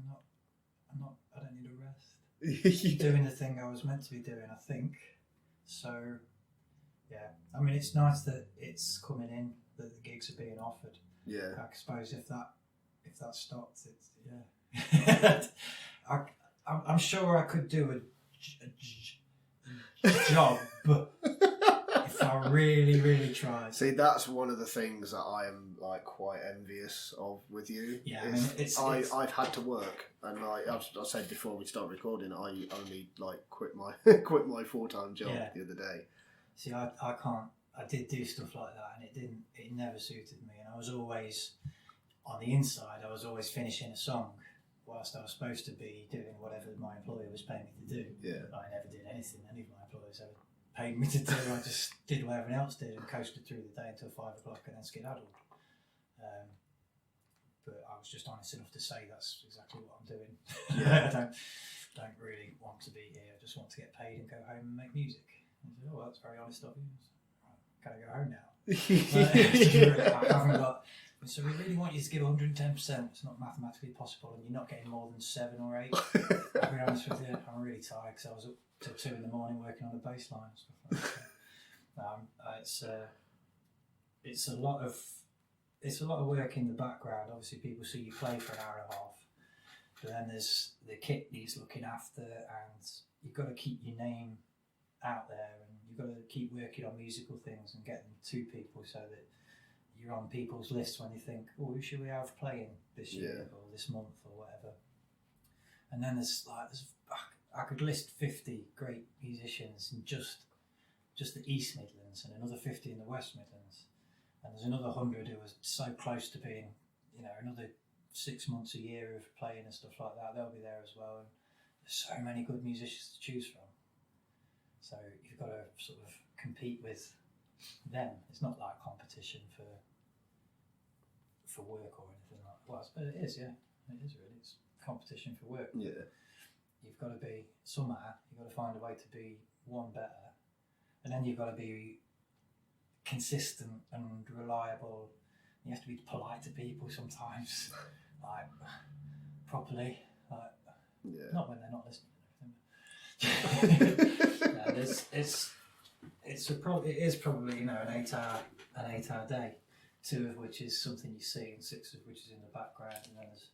I don't need a rest. Doing the thing I was meant to be doing, I think. So, yeah. I mean, it's nice that it's coming in, that the gigs are being offered. Yeah. I suppose if that stopped, it's yeah. I'm sure I could do a job if I really, really tried. See, that's one of the things that I am quite envious of with you. Yeah, I mean, I've had to work, and I said before we start recording, I only quit my full-time job the other day. See, I can't. I did do stuff like that, and it never suited me. And I was always, on the inside, I was always finishing a song whilst I was supposed to be doing whatever my employer was paying me to do. Yeah. I never did anything any of my employers ever paid me to do. I just did what everyone else did and coasted through the day until 5 o'clock and then skedaddled. But I was just honest enough to say that's exactly what I'm doing. Yeah. I don't really want to be here. I just want to get paid and go home and make music. And I said, oh, that's very honest of you. Can I go home now? I haven't got. So we really want you to give 110%. It's not mathematically possible, and you're not getting more than 7 or 8. I'll be honest with you, I'm really tired because I was up till 2 in the morning working on the bass line and stuff like that. It's a lot of work in the background. Obviously, people see you play for an hour and a half, but then there's the kit needs looking after, and you've got to keep your name out there, and you've got to keep working on musical things and get them to people so that you're on people's lists when they think, oh, who should we have playing this year or this month or whatever. And then I could list 50 great musicians in just the East Midlands and another 50 in the West Midlands, and there's another 100 who are so close to being, another 6 months, a year of playing and stuff like that. They'll be there as well, and there's so many good musicians to choose from. So you've got to sort of compete with them. It's not like competition for work or anything like that. Well, but it is, yeah. It is really. It's competition for work. Yeah. You've got to be, somehow, you've got to find a way to be one better. And then you've got to be consistent and reliable. You have to be polite to people sometimes. Properly. Not when they're not listening. It is probably an 8 hour day. 2 of which is something you see, and 6 of which is in the background, and then there's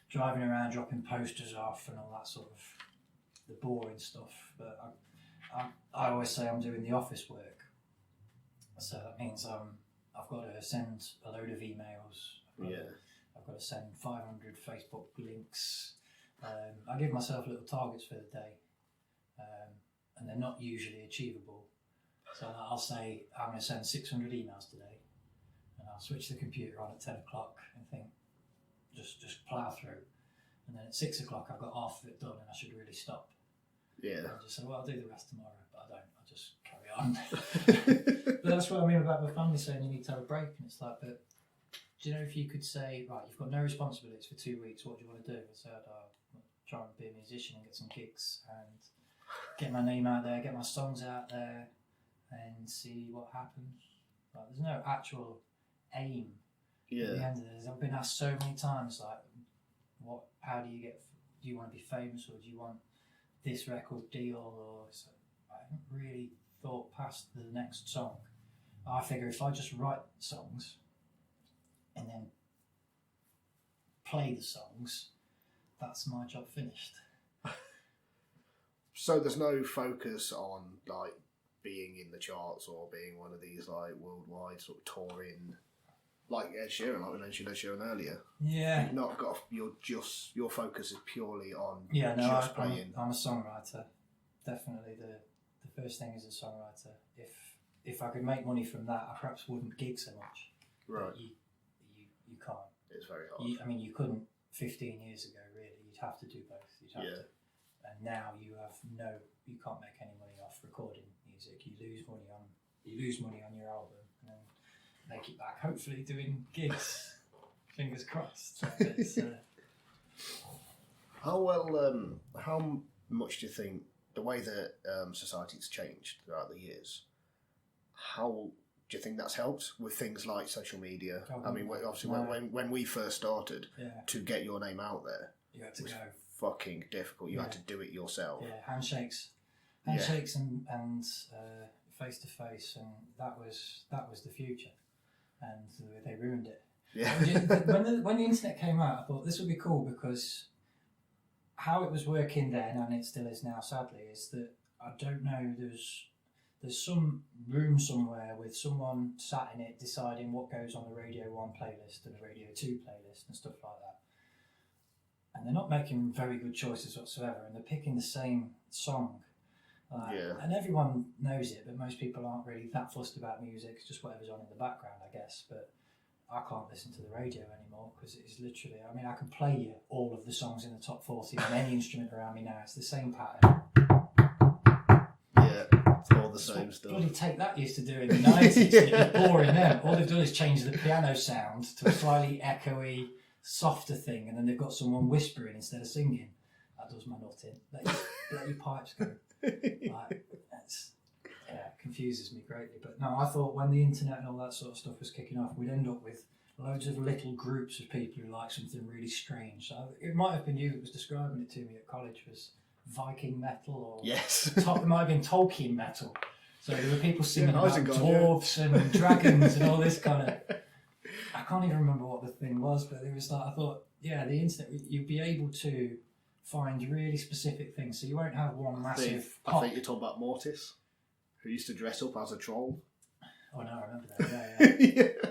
driving around, dropping posters off, and all that sort of the boring stuff. But I always say I'm doing the office work, so that means I've got to send a load of emails. I've got to send 500 Facebook links. I give myself little targets for the day, and they're not usually achievable. So I'll say I'm going to send 600 emails today, and I'll switch the computer on at 10 o'clock and think, just plough through. And then at 6 o'clock I've got half of it done and I should really stop. Yeah. And I just say, well, I'll do the rest tomorrow, but I don't. I just carry on. But that's what I mean about my family saying you need to have a break. And it's like, but do you know, if you could say, right, you've got no responsibilities for 2 weeks, what do you want to do? I said, I'll try and be a musician and get some gigs and get my name out there, get my songs out there and see what happens. Like, there's no actual aim. Yeah. At the end of this, I've been asked so many times, like, how do you want to be famous, or do you want this record deal, or so I haven't really thought past the next song. I figure if I just write songs and then play the songs, that's my job finished. So there's no focus on like being in the charts or being one of these like worldwide sort of touring, like Ed Sheeran, like we mentioned Ed Sheeran earlier. Yeah. You've not got, your focus is purely on playing. I'm a songwriter. Definitely the first thing is a songwriter. If I could make money from that, I perhaps wouldn't gig so much. Right. But you can't. It's very hard. You couldn't 15 years ago, really. You'd have to do both. You'd have to. And now you can't make any money off recording music. You lose money on your album, and then make it back, hopefully doing gigs. Fingers crossed. How much do you think the way that society's changed throughout the years, how do you think that's helped with things like social media? I mean, obviously when we first started, to get your name out there, you had to go. Fucking difficult. You had to do it yourself. Yeah, handshakes and face to face, and that was the future, and they ruined it. Yeah. When the internet came out, I thought this would be cool, because how it was working then, and it still is now, sadly, is that I don't know. There's some room somewhere with someone sat in it deciding what goes on a Radio 1 playlist and a Radio 2 playlist and stuff like that. And they're not making very good choices whatsoever, and they're picking the same song. And everyone knows it, but most people aren't really that fussed about music. It's just whatever's on in the background, I guess. But I can't listen to the radio anymore, because it's literally, I mean, I can play you all of the songs in the top 40 on any instrument around me now. It's the same pattern. Yeah, it's all the same stuff. Bloody Take That used to do in the 90s. It was boring then. All they've done is change the piano sound to a slightly echoey, softer thing, and then they've got someone whispering instead of singing. That does my nut in. Let your pipes go. Like, confuses me greatly. But no, I thought when the internet and all that sort of stuff was kicking off, we'd end up with loads of little groups of people who like something really strange. So it might have been you that was describing it to me at college, was Viking metal, or it might have been Tolkien metal. So there were people singing about dwarves and dragons and all this kind of. I can't even remember what the thing was, but it was like, I thought, the internet, you'd be able to find really specific things, so you won't have one massive pop. I think you're talking about Mortis, who used to dress up as a troll. Oh no, I remember that. Yeah.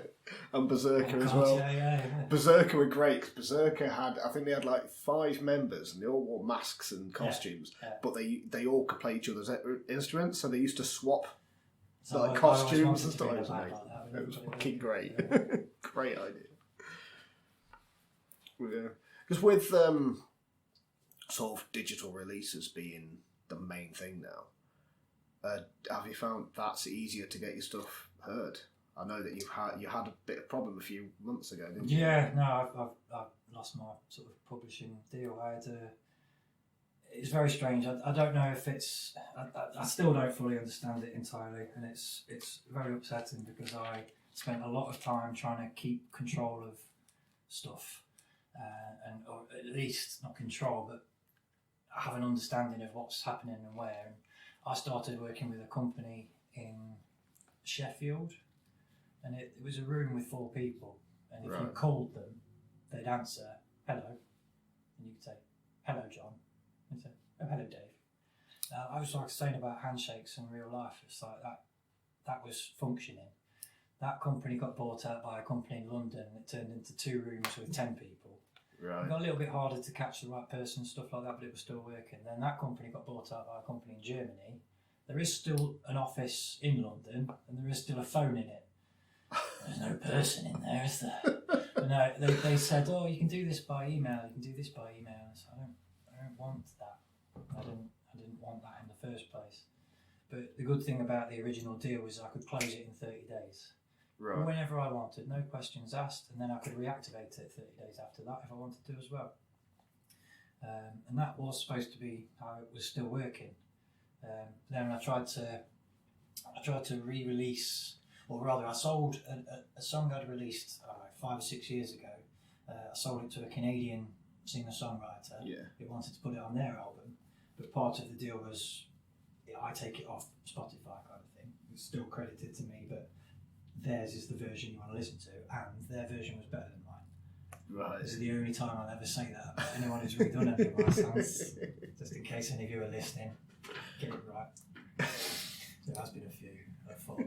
And Berserker as well. Yeah. Berserker were great, because Berserker they had like 5 members, and they all wore masks and costumes, but they all could play each other's instruments, so they used to swap costumes and stuff. It was fucking great. Great idea. Because with sort of digital releases being the main thing now, have you found that's easier to get your stuff heard? I know that you had a bit of problem a few months ago, didn't you? Yeah, no, I've lost my sort of publishing deal. It's very strange. I don't know if it's. I still don't fully understand it entirely, and it's very upsetting, because I spent a lot of time trying to keep control of stuff, or at least not control, but have an understanding of what's happening and where. And I started working with a company in Sheffield, and it was a room with 4 people, and if you Right. called them, they'd answer, hello, and you could say, hello, John, and say, oh, hello, Dave. I was like saying about handshakes in real life, it's like that was functioning. That company got bought out by a company in London, and it turned into 2 rooms with 10 people. Right. It got a little bit harder to catch the right person, stuff like that, but it was still working. Then that company got bought out by a company in Germany. There is still an office in London, and there is still a phone in it. There's no person in there, is there? But no, they said, oh, you can do this by email. You can do this by email. So I don't want that. I didn't want that in the first place. But the good thing about the original deal was I could close it in 30 days. Right. Whenever I wanted, no questions asked, and then I could reactivate it 30 days after that if I wanted to as well. And that was supposed to be how it was still working. Then I tried to re-release, or rather, I sold a song I'd released 5 or 6 years ago. I sold it to a Canadian singer-songwriter who wanted to put it on their album, but part of the deal was I take it off Spotify kind of thing. It's still credited to me, but theirs is the version you want to listen to, and their version was better than mine. Right. This is the only time I'll ever say that about anyone who's redone any of my songs, just in case any of you are listening. Get it right. So there has been a few. I thought,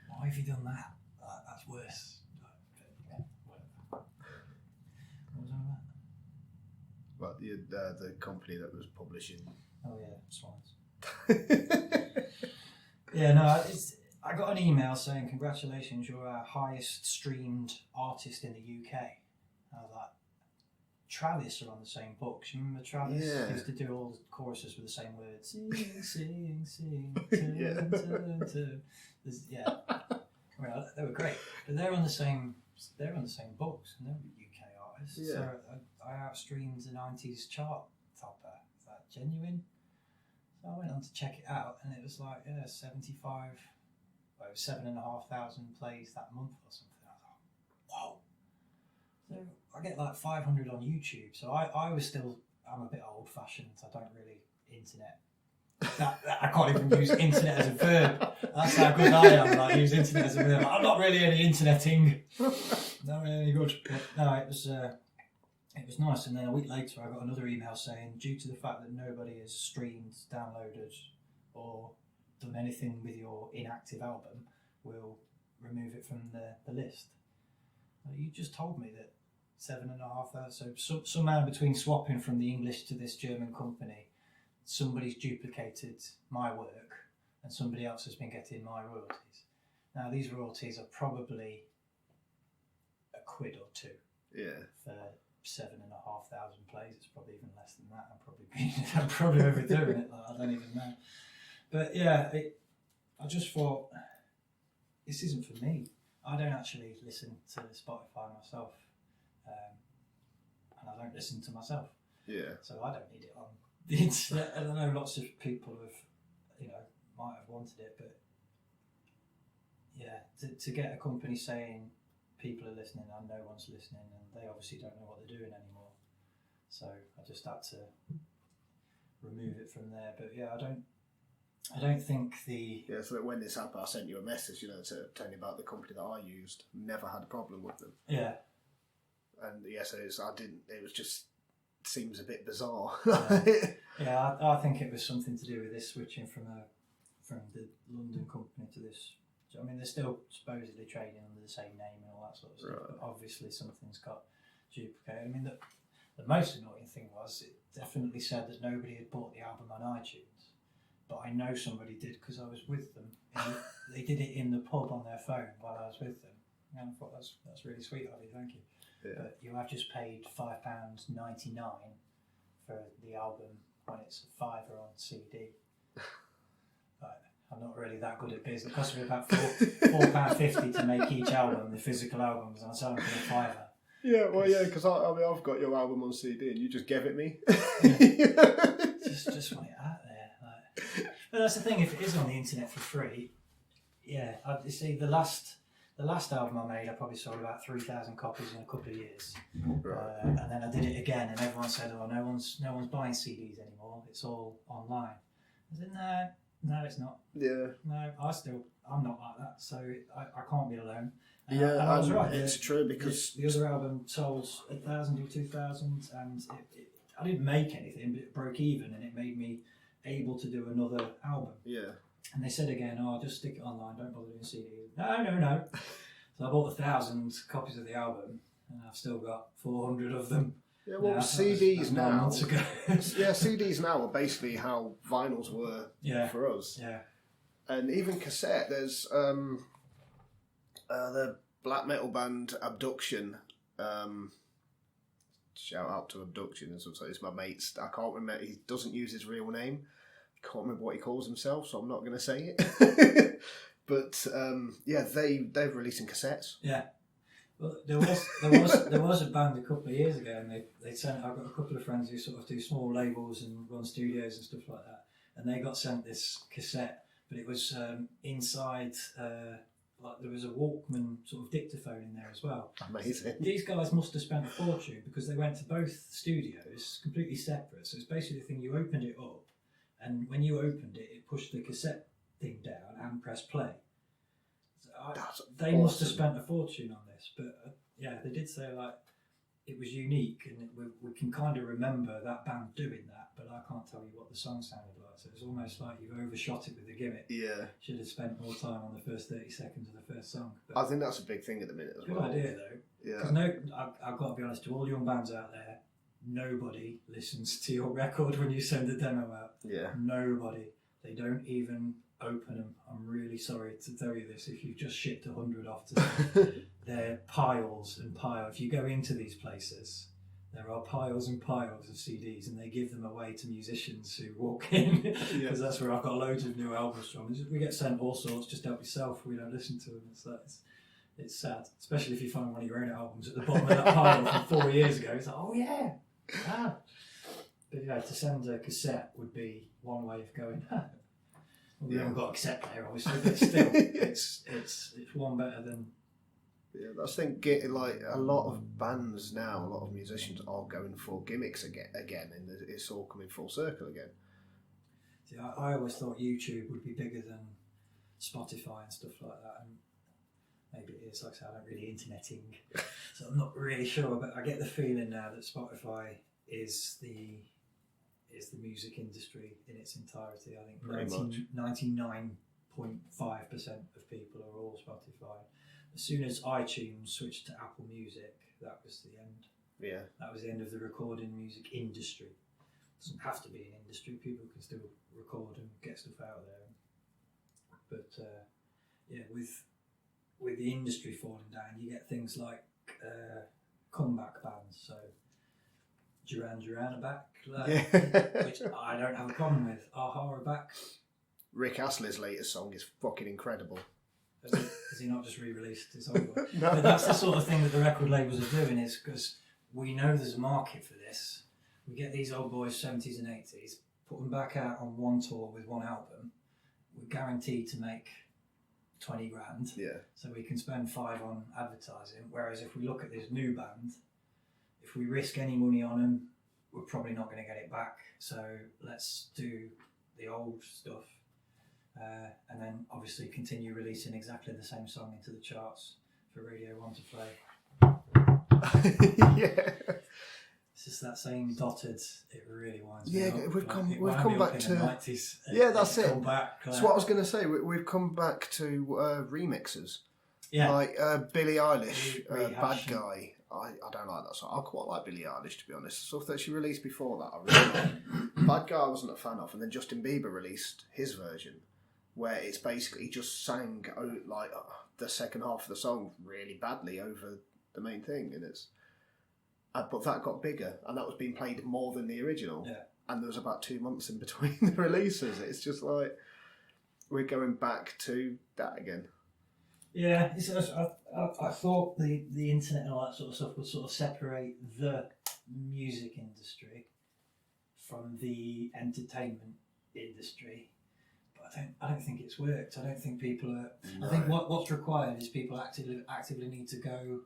why have you done that? That's worse. But, yeah, whatever. What was I about? Well, the company that was publishing. Oh yeah, swans. Yeah, no, I got an email saying, congratulations, you're our highest streamed artist in the UK. I was like, Travis are on the same books. You remember Travis? Yeah. He used to do all the choruses with the same words. Sing, sing, sing, turn, turn, turn. Yeah. Well, they were great. But they're on the same books, and they're UK artists. Yeah. So I outstreamed the 90s chart topper. Is that genuine? So I went on to check it out, and it was like, 75... Well, it was 7,500 plays that month or something. I was like, whoa. So I get like 500 on YouTube. So I'm a bit old fashioned. I don't really internet. I can't even use internet as a verb. That's how good I am. I use internet as a verb. I'm not really any interneting. Not really any good. But no, it was nice. And then a week later, I got another email saying, due to the fact that nobody has streamed, downloaded, or done anything with your inactive album, we'll remove it from the list. You just told me that 7,500, so somehow between swapping from the English to this German company, somebody's duplicated my work and somebody else has been getting my royalties. Now these royalties are probably £1 or 2 for 7,500 plays. It's probably even less than that. I'm probably overdoing it. I don't even know. But yeah, I just thought, this isn't for me. I don't actually listen to Spotify myself, and I don't listen to myself. Yeah. So I don't need it on the internet. And I know lots of people might have wanted it, but yeah, to get a company saying people are listening and no one's listening, and they obviously don't know what they're doing anymore. So I just had to remove it from there. But yeah, I don't think the... Yeah, so that when this happened, I sent you a message, to tell you about the company that I used. Never had a problem with them. Yeah. And yes, it was just, seems a bit bizarre. Yeah, I think it was something to do with this switching from the London company to this. I mean, they're still supposedly trading under the same name and all that sort of stuff, Right. but obviously something's got duplicated. I mean, the most annoying thing was it definitely said that nobody had bought the album on iTunes. But I know somebody did because I was with them. They did it in the pub on their phone while I was with them. And I thought, that's really sweet of you, thank you. Yeah. But you have just paid £5.99 for the album when it's a £5 on CD. But I'm not really that good at business. It cost me about £4.50 to make each album, the physical albums, and I sold them for a £5. Yeah, well, yeah, because I've got your album on CD and you just gave it me. Yeah. just want it out there. But that's the thing, if it is on the internet for free, yeah, you see, the last album I made, I probably sold about 3,000 copies in a couple of years. Right. And then I did it again, and everyone said, "Oh, no one's buying CDs anymore. It's all online." I said, "No, No, it's not. Yeah. No, I'm not like that, so I can't be alone. And Yeah, and I was right. it's true because the other album sold 1,000 or 2,000, and I didn't make anything, but it broke even, and it made me able to do another album. yeah. And they said again, "Oh, just stick it online. Don't bother doing CDs." No. So I bought 1,000 copies of the album, and I've still got 400 of them. Yeah, well, CDs now. Yeah, CDs now are basically how vinyls were for us. Yeah. And even cassette. There's the black metal band Abduction. Shout out to Abduction, as it's my mate's. I can't remember. He doesn't use his real name. I can't remember what he calls himself, so I'm not going to say it. But yeah, they're releasing cassettes. Yeah. Well, there was a band a couple of years ago, and they sent. I've got a couple of friends who sort of do small labels and run studios and stuff like that, and they got sent this cassette, but it was inside. Like there was a Walkman sort of dictaphone in there as well. Amazing. These guys must have spent a fortune because they went to both studios completely separate. So it's basically the thing, you opened it up, and when you opened it, it pushed the cassette thing down and pressed play. So they must have spent a fortune on this, but yeah, they did say like it was unique, and we can kind of remember that band doing that, but I can't tell you what the song sounded like. So it's almost like you've overshot it with the gimmick. Yeah. Should have spent more time on the first 30 seconds of the first song. But I think that's a big thing at the minute as well. Good idea though. Yeah. I've got to be honest, to all young bands out there, nobody listens to your record when you send a demo out. Yeah. Nobody. They don't even open them. I'm really sorry to tell you this. If you've just shipped 100 off to them, they're piles and piles. If you go into these places, there are piles and piles of CDs, and they give them away to musicians who walk in, because that's where I've got loads of new albums from. We get sent all sorts. Just help yourself. We don't listen to them. It's sad, especially if you find one of your own albums at the bottom of that pile from 4 years ago. It's like, oh yeah. But yeah, to send a cassette would be one way of going. Well, we haven't got a cassette player, obviously, but still, it's one better than. Yeah, I think like a lot of bands now, a lot of musicians are going for gimmicks again, and it's all coming full circle again. See, I always thought YouTube would be bigger than Spotify and stuff like that, and maybe it is. Like I said, I don't really interneting, so I'm not really sure. But I get the feeling now that Spotify is the music industry in its entirety. I think 99.5% of people are all Spotify. As soon as iTunes switched to Apple Music, that was the end. Yeah. That was the end of the recording music industry. It doesn't have to be an industry. People can still record and get stuff out there. But yeah, with the industry falling down, you get things like comeback bands. So Duran Duran are back, which I don't have a problem with. Aha are back. Rick Astley's latest song is fucking incredible. Has he not just re-released his old one? No. But that's the sort of thing that the record labels are doing, is because we know there's a market for this. We get these old boys, 70s and 80s, put them back out on one tour with one album. We're guaranteed to make 20 grand. Yeah. So we can spend 5 on advertising. Whereas if we look at this new band, if we risk any money on them, we're probably not going to get it back. So let's do the old stuff. And then obviously continue releasing exactly the same song into the charts for Radio 1 to play. Yeah. It's just that same dotted, it really winds me up. Yeah, we've come back to... 90s, yeah, that's it. Back, that's what I was going to say. We've come back to remixes. Yeah. Like Billie Eilish, Bad Guy. I don't like that song. I quite like Billie Eilish, to be honest. Stuff that she released before that, I really like. Bad Guy I wasn't a fan of. And then Justin Bieber released his version, where it's basically just sang like the second half of the song really badly over the main thing, and it's but that got bigger, and that was being played more than the original. Yeah. And there was about 2 months in between the releases. It's just like we're going back to that again. Yeah, I thought the internet and all that sort of stuff would sort of separate the music industry from the entertainment industry. I don't think it's worked. I don't think people are. No. I think what's required is people actively need to go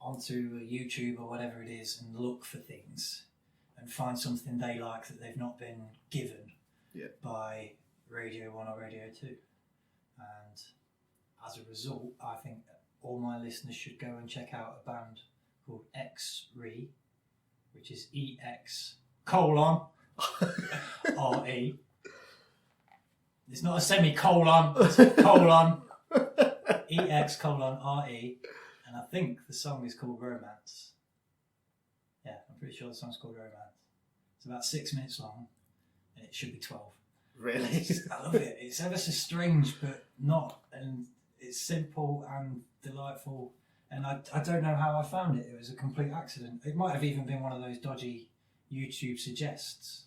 onto YouTube or whatever it is and look for things and find something they like that they've not been given by Radio 1 or Radio 2. And as a result, I think all my listeners should go and check out a band called X-Re, which is EX colon RE. It's not a semicolon, it's a colon. EX colon RE. And I think the song is called Romance. Yeah, I'm pretty sure the song's called Romance. It's about 6 minutes long, and it should be 12. Really? I love it. It's ever so strange, but not. And it's simple and delightful. And I don't know how I found it. It was a complete accident. It might have even been one of those dodgy YouTube suggests.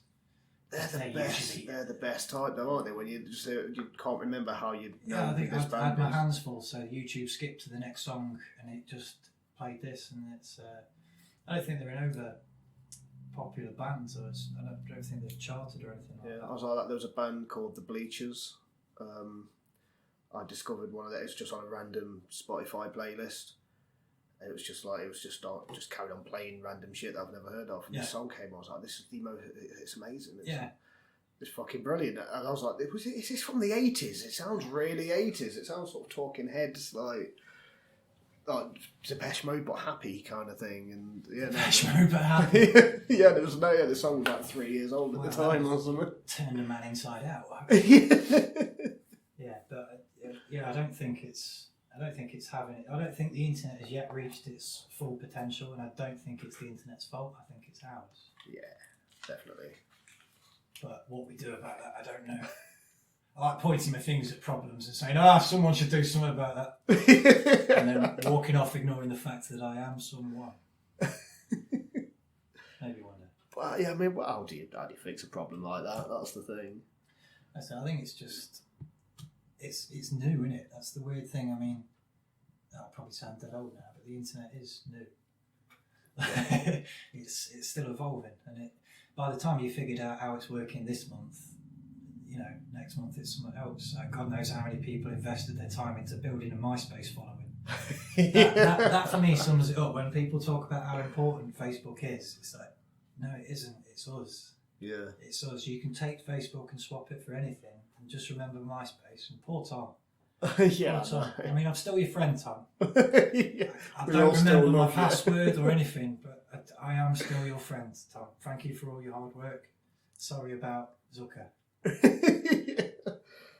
They're the best. They're the best type, though, aren't they? When you can't remember how you. Yeah, I think I had my hands full, so YouTube skipped to the next song, and it just played this, and it's. I don't think they're an over popular band, so I don't think they're charted or anything like that. I was like that. There was a band called the Bleachers. I discovered one of that. It's just on a random Spotify playlist. It was just just carried on playing random shit that I've never heard of. And this song came, I was like, this is the most, it's amazing. It's fucking brilliant. And I was like, is this from the 80s? It sounds really 80s. It sounds sort of Talking Heads, like Depeche Mode but happy kind of thing. And Depeche Mode but happy. The song was like 3 years old at the time or something. Turned a man inside out. I don't think it's having it. I don't think the internet has yet reached its full potential, and I don't think it's the internet's fault. I think it's ours. Yeah, definitely. But what we do about that, I don't know. I like pointing my fingers at problems and saying, someone should do something about that. And then walking off ignoring the fact that I am someone. Maybe one day. Well, yeah, I mean, how do you fix a problem like that? That's the thing. I think it's just... It's new, isn't it? That's the weird thing. I mean, I'll probably sound dead old now, but the internet is new. It's still evolving, and by the time you figured out how it's working this month, next month it's something else. God knows how many people invested their time into building a MySpace following. that for me sums it up. When people talk about how important Facebook is, it's like, no, it isn't. It's us. Yeah, it's us. You can take Facebook and swap it for anything. And just remember MySpace and poor Tom. Yeah. Poor Tom. I mean, I'm still your friend, Tom. Yeah. I don't remember my password or anything, but I am still your friend, Tom. Thank you for all your hard work. Sorry about Zucker.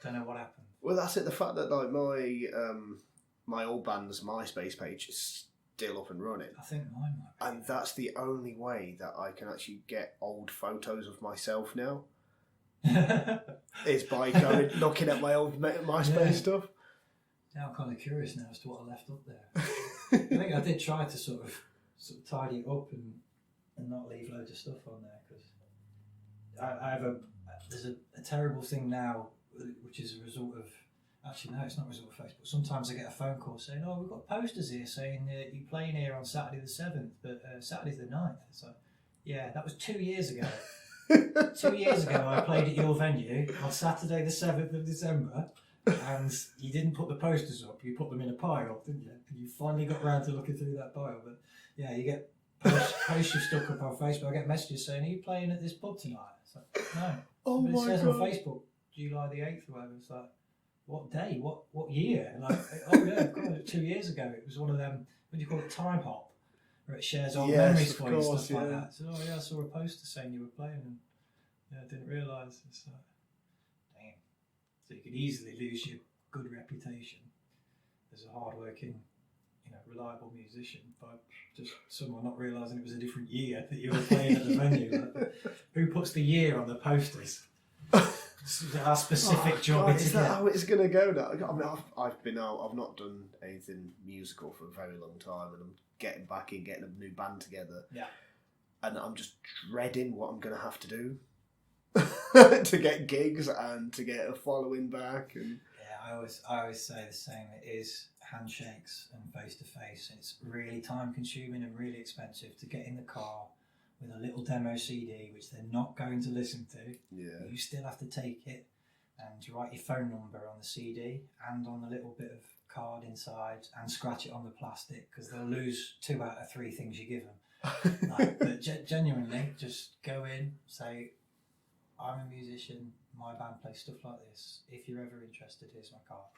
Don't know what happened. Well, that's it. The fact that like my old band's MySpace page is still up and running. I think mine might be. And that's the only way that I can actually get old photos of myself now. Is by going looking at my old MySpace stuff. Now I'm kind of curious now as to what I left up there. I think I did try to sort of tidy it up and not leave loads of stuff on there, because there's a terrible thing now, which is a result of, actually no, it's not a result of Facebook. Sometimes I get a phone call saying, we've got posters here saying you're playing here on Saturday the 7th, but Saturday's the 9th. So yeah, that was 2 years ago. 2 years ago I played at your venue on Saturday the 7th of December, and you didn't put the posters up, you put them in a pile, didn't you? And you finally got round to looking through that pile. But yeah, you get posts you stuck up on Facebook. I get messages saying, are you playing at this pub tonight? It's like, no. Oh, but it says God. on Facebook July the 8th or whatever. It's like, what day? What year? And like, oh yeah, God, 2 years ago. It was one of them, what do you call it, time hop, where it shares old memories for you and stuff like that. So I saw a poster saying you were playing, and I didn't realise. It's like, damn. So you could easily lose your good reputation as a hard-working, reliable musician by just someone not realising it was a different year that you were playing at the venue. Like, who puts the year on the posters? Our specific job. God, is that how it's going to go now? I mean, I've not done anything musical for a very long time, and I'm getting back in, getting a new band together. Yeah. And I'm just dreading what I'm going to have to do to get gigs and to get a following back. And yeah, I always say the same. It is handshakes and face to face. It's really time consuming and really expensive to get in the car with a little demo CD, which they're not going to listen to. Yeah. You still have to take it and write your phone number on the CD and on the little bit of card inside, and scratch it on the plastic, because they'll lose 2 out of 3 things you give them. But genuinely, just go in, say, I'm a musician, my band plays stuff like this. If you're ever interested, here's my card.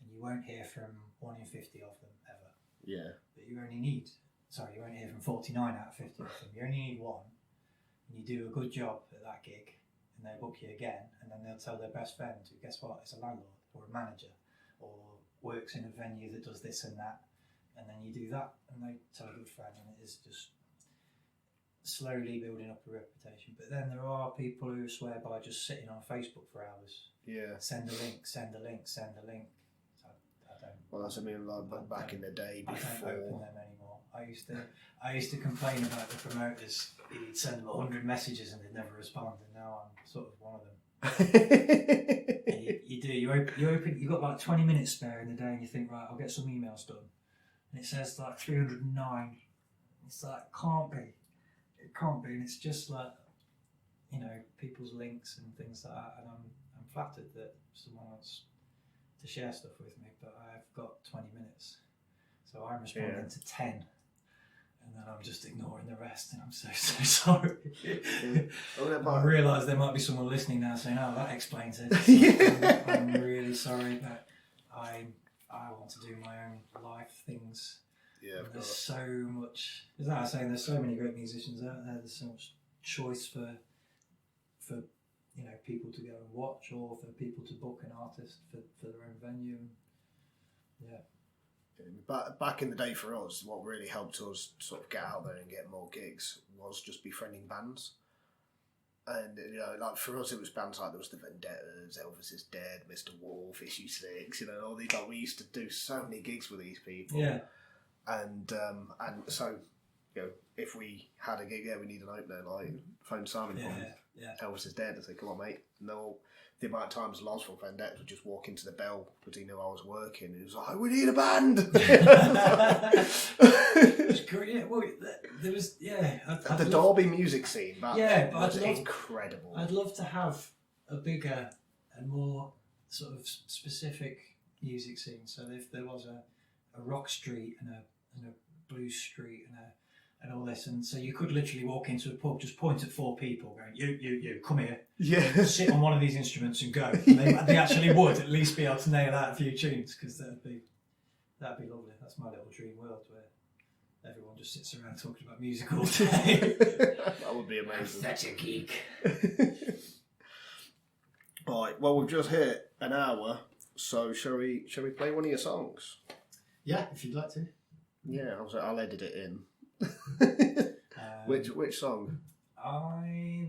And you won't hear from 1 in 50 of them ever. Yeah. But you won't hear from 49 out of 50 of them. You only need one, and you do a good job at that gig, and they book you again, and then they'll tell their best friend, who, guess what, is a landlord or a manager or works in a venue that does this and that, and then you do that, and they tell a good friend, and it is just slowly building up a reputation. But then there are people who swear by just sitting on Facebook for hours. Yeah. Send a link, send a link, send a link. I don't. Well, that's like back in the day before. I don't open them anymore. I used to complain about the promoters. You'd send them 100 messages and they'd never respond, and now I'm sort of one of them. You open. You've got like 20 minutes spare in the day, and you think, right, I'll get some emails done, and it says like 309. It's like, it can't be, and it's just like, people's links and things like that, and I'm flattered that someone wants to share stuff with me, but I've got 20 minutes, so I'm responding to 10, and then I'm just ignoring the rest, and I'm so sorry. I realise there might be someone listening now saying, "Oh, that explains it." So I'm really sorry, but I want to do my own life things. Yeah, there's so much. Is that I'm saying? There's so many great musicians out there. There's so much choice for people to go and watch, or for people to book an artist for their own venue. Yeah. But back in the day for us, what really helped us sort of get out there and get more gigs was just befriending bands. And like for us, it was bands like there was the Vendettas, Elvis is Dead, Mr. Wolf, Issue 6. All these. Like, we used to do so many gigs with these people. Yeah. And so, if we had a gig, we need an opener, like phone Simon from Elvis is Dead, and say, "Come on, mate." And the amount of times Loz from Vendetta would just walk into the bell because he knew I was working, and he was like, "We need a band." It's great. Yeah, well, there was the Derby music scene. Was incredible. I'd love to have a bigger and more sort of specific music scene. So if there was a rock street and a blues street and all this, and so you could literally walk into a pub, just point at 4 people, going, "You, come here, sit on one of these instruments and go." And they actually would at least be able to nail out a few tunes, because that'd be lovely. That's my little dream world, where everyone just sits around talking about music all day. That would be amazing. Such a geek. Right, well, we've just hit an hour, so shall we play one of your songs? Yeah, if you'd like to. Yeah, I'll edit it in. Which song? I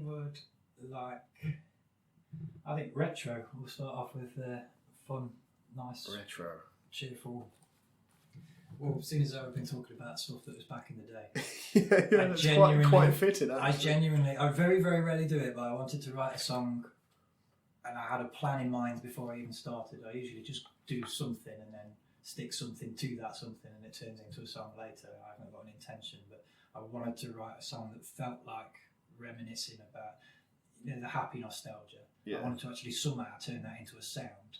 think Retro. We'll start off with fun, nice, retro, cheerful. Well, seeing as though I've been talking about stuff that was back in the day. That's quite fitting. I very, very rarely do it, but I wanted to write a song, and I had a plan in mind before I even started. I usually just do something and then stick something to that something, and it turns into a song later. I haven't got an intention, but I wanted to write a song that felt like reminiscing about the happy nostalgia. Yeah. I wanted to actually somehow turn that into a sound,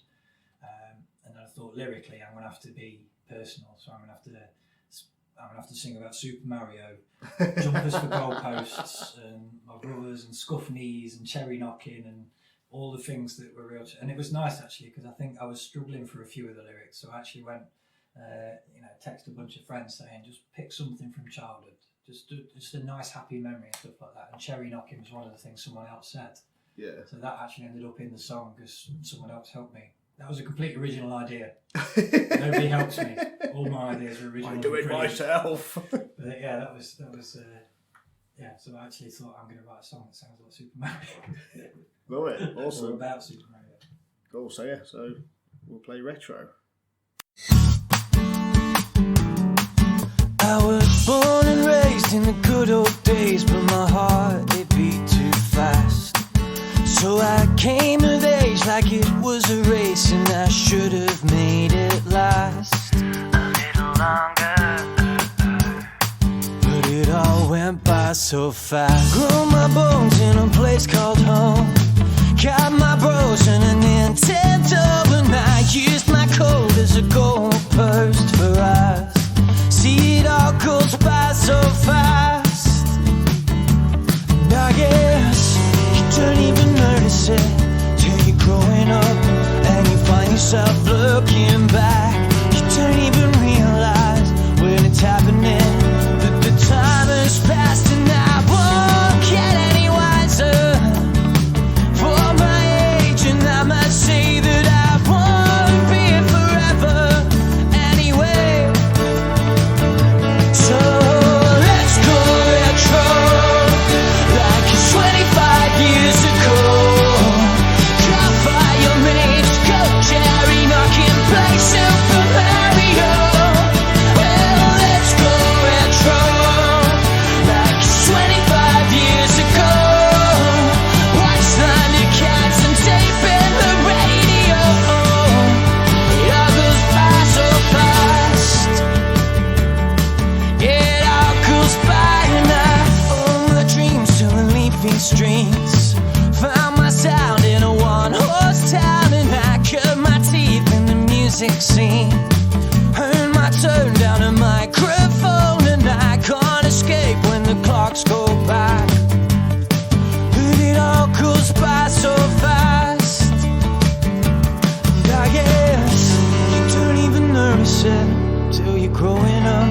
and I thought lyrically I'm going to have to be personal, so I'm going to have to sing about Super Mario, jumpers for goalposts, and my brothers, and scuff knees, and cherry knocking, and all the things that were real. And it was nice actually, because I think I was struggling for a few of the lyrics, so I actually went, text a bunch of friends saying, just pick something from childhood, just a nice happy memory and stuff like that. And cherry knocking was one of the things someone else said. Yeah. So that actually ended up in the song because someone else helped me. That was a complete original idea. Nobody helps me. All my ideas are original. I do it myself. But that was. So I actually thought I'm going to write a song that sounds like Super Mario. Love it. Awesome. Or about Super Mario. Cool. So we'll play Retro. I was born and raised in the good old days, but my heart, it beat too fast. So I came of age like it was a race, and I should have made it last a little longer. But it all went by so fast. Grew my bones in a place called home. Got my bros and a Nintendo, and I used my code as a goalpost for us. See, it all goes by so fast, and I guess you don't even notice it yourself looking back. You don't even realize when it's happening that the time has passed and I won't get any wiser for my age, and I must say that I won't be here forever anyway. So let's go retro like it's 25 years ago. Got fire mates, go Jerry, knocking play Super Mario. Well, let's go retro like it's 25 years ago. Watch Thundercats and tape in the radio. It all goes by so fast. It all goes by and I own the dreams to the leafy streets. Found my sound in a one-horse town and I cut my teeth in the music scene. Earned my turn down a microphone and I can't escape when the clocks go back. But it all goes by so fast. And I guess you don't even notice it till you're growing up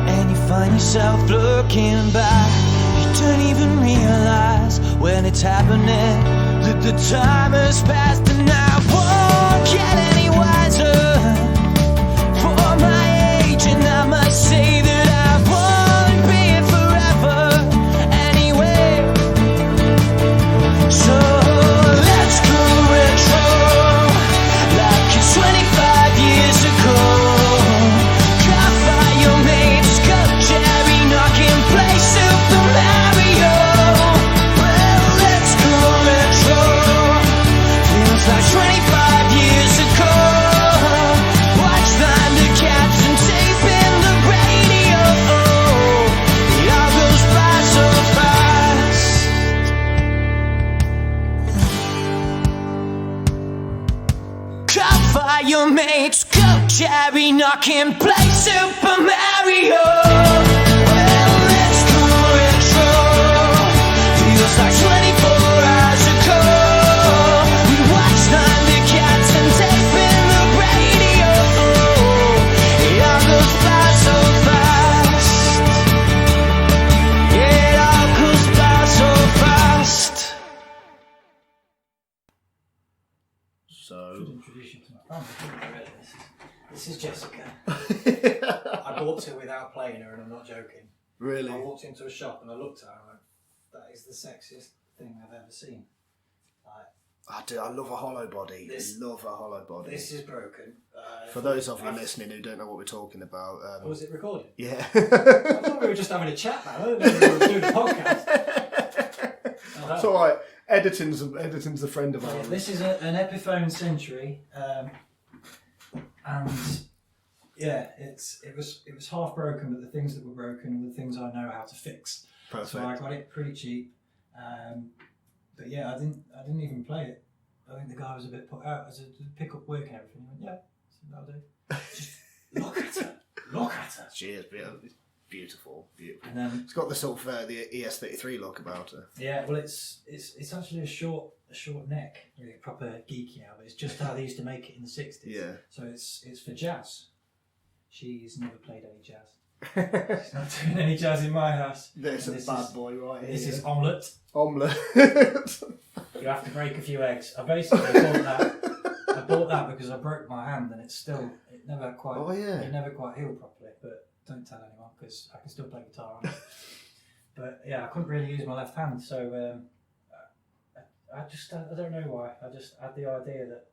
and you find yourself looking back. You don't even realize when it's happening that the time has passed and I won't get any wiser for my age, and I must say that I won't be here forever anyway. So let's go retro like it's 25 years ago. Got fire mates, go Jerry, knocking play Super Mario. Well, let's go retro. Feels like 25 years ago. Watch Thundercats and tape in the radio. It all goes by so fast. Got fire mates, go Jerry, knocking play Super Mario. Well, let's go retro. Feels like 24 hours ago. We watched Thundercats and tape in the radio. It all goes by so fast. It all goes by so fast. So, Introduce you to my family. This is Jessica. I bought her without playing her, and I'm not joking. really? I walked into a shop and I looked at her and went, that is the sexiest thing I've ever seen. Like, I do. I love a hollow body. This- I love a hollow body. this is broken. For those of you listening who don't know what we're talking about, Was it recording? yeah. I thought we were just having a chat, man. I didn't know we were doing a podcast. It's all right. Editing's a friend of Yeah, ours. this is an Epiphone Century, and yeah, it was half broken, but the things that were broken are the things I know how to fix. Perfect. So I got it pretty cheap, but yeah, I didn't even play it. I think the guy was a bit put out. I said, pick up work and everything. He went, yeah, I said, that'll do. Just look at her, look at her. She is beautiful. And then It's got the sort of the ES33 look about her. yeah, well, it's actually a short neck, really proper geeky now, but it's just how they used to make it in the 60s. Yeah. So it's for jazz. She's never played any jazz. She's not doing any jazz in my house. There's a And bad boy right here. This is omelette. omelette. You have to break a few eggs. I basically bought that. I bought that because I broke my hand and it never quite. Oh, yeah. It never quite healed properly. But don't tell anyone because I can still play guitar on it. But yeah, I couldn't really use my left hand, so I don't know why. I just had the idea that.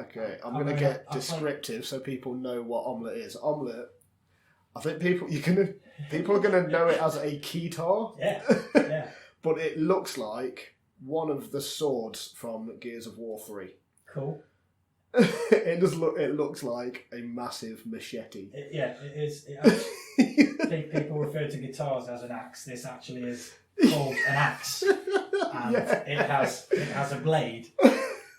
Okay, I'm going to get descriptive so people know what omelette is. Omelette, I think people are going to know it as a keytar. Yeah. But it looks like one of the swords from Gears of War 3. Cool. It looks like a massive machete. It is. People refer to guitars as an axe. This actually is called an axe, and Yeah. it has a blade,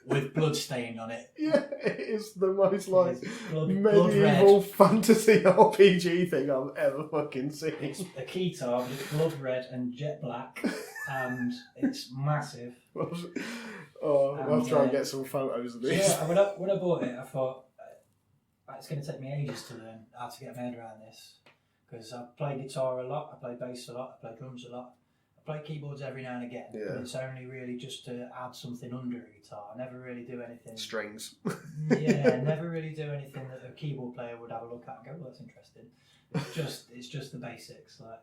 with blood stained on it. Yeah, it is the most like Blood medieval red. fantasy RPG thing I've ever fucking seen. It's a keytar, but it's blood red and jet black, and it's massive. Oh, I'll And, try and get some photos of this. Yeah, when I bought it, I thought it's going to take me ages to learn how to get my head around this, because I play guitar a lot, I play bass a lot, I play drums a lot. I play keyboards every now and again, but it's only really just to add something under a guitar. I never really do anything. Strings. Yeah, never really do anything that a keyboard player would have a look at and go, "Well, that's interesting." It's just the basics, like.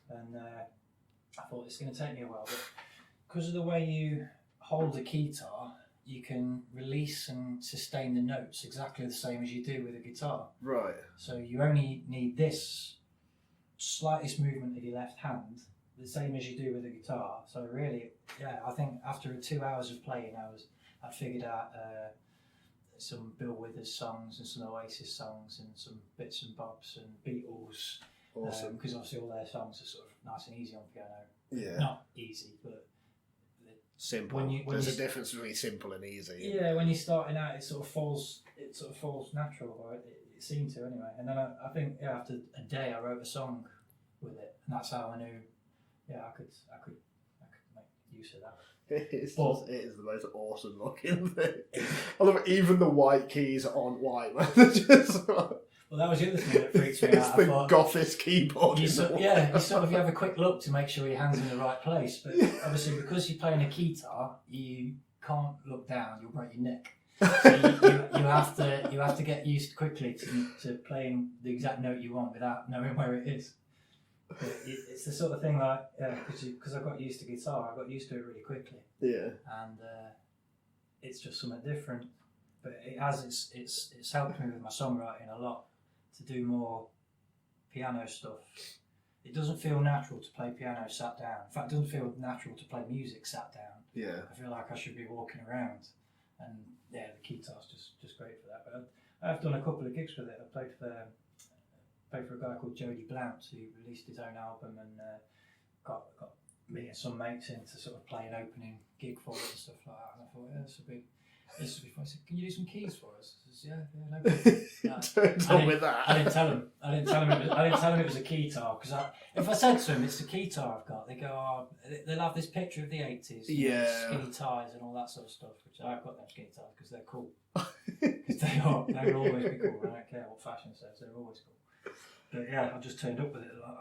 And I thought it's going to take me a while, but because of the way you hold a keytar, you can release and sustain the notes exactly the same as you do with a guitar. Right. So you only need this slightest movement of your left hand, the same as you do with a guitar. So really, yeah, I think after 2 hours of playing, I'd figured out some Bill Withers songs and some Oasis songs and some bits and bobs and Beatles. Awesome. Because obviously all their songs are sort of nice and easy on piano. Yeah. Not easy, but Simple. There's a difference between simple and easy. Yeah, when you're starting out, it sort of falls natural, or it seemed to anyway. And then I think after a day, I wrote a song with it, and that's how I knew. Yeah, I could make use of that. It is the most awesome looking thing. I love it. Even the white keys aren't white, man. They're just Well, that was the other thing that freaks me out. It's the gothest keyboard. You have a quick look to make sure your hand's in the right place, but obviously because you're playing a keytar, you can't look down. You'll break your neck. So you have to get used quickly to playing the exact note you want without knowing where it is. But it's the sort of thing like because I got used to guitar, I got used to it really quickly. Yeah. And it's just something different. But it's helped me with my songwriting a lot to do more piano stuff. It doesn't feel natural to play piano sat down. In fact, it doesn't feel natural to play music sat down. Yeah. I feel like I should be walking around. And yeah, the guitar's just great for that. But I've done a couple of gigs with it. I played for a guy called Jody Blount, who released his own album, and got me and some mates in to sort of play an opening gig for it and stuff like that. And I thought, yeah, this would be fun. I said, "Can you do some keys for us?" I said, yeah, no problem. With that. I didn't tell him it was a keytar, because if I said to him it's a keytar I've got, they go, "Oh, they'll have this picture of the 80s, skinny ties and all that sort of stuff," which I've got them skinny ties because they're cool. Because they will always be cool. I don't care what fashion says, they're always cool. But yeah, I just turned up with it like,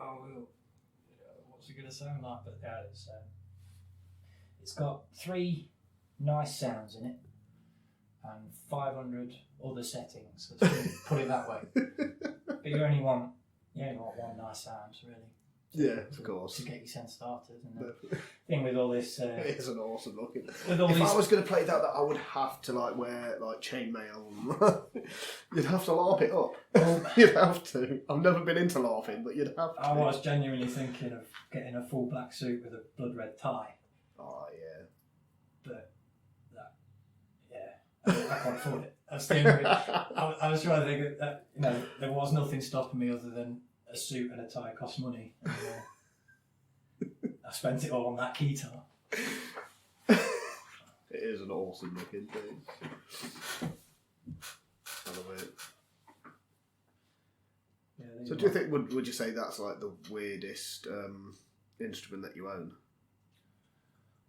what's it going to sound like? But yeah, it's got 3 nice sounds in it and 500 other settings. Let's put it that way. But you only want one nice sound, really. Yeah, of course. To get your sense started. And the thing with all this... it is an awesome looking. With all if these... I was going to play that, I would have to wear chainmail. You'd have to LARP it up. You'd have to. I've never been into LARPing, but you'd have to. I was genuinely thinking of getting a full black suit with a blood red tie. Oh, yeah. But I can't afford it. That's the only I was trying to think that there was nothing stopping me other than a suit and a tie cost money. And, I spent it all on that keytar. It is an awesome looking thing. I love it. Yeah, so do you think, would you say that's like the weirdest instrument that you own?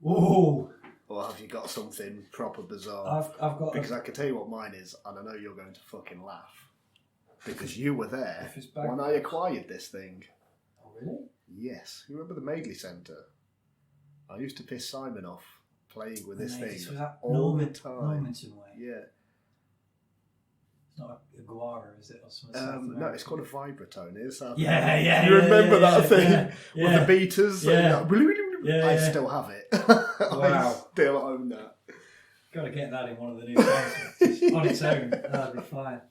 Ooh! Or have you got something proper bizarre? I've got... Because I can tell you what mine is, and I know you're going to fucking laugh. Because you were there when I acquired this thing. Oh, really? Yes. You remember the Madeley Centre? I used to piss Simon off playing with this thing all the time. Normanton way? Yeah. It's not a guara, is it? Or something no, it's called a vibratone. It's yeah. You remember that thing with the beaters? Yeah. I still have it. Wow. I still own that. Got to get that in one of the new songs on its own. That'd be fine.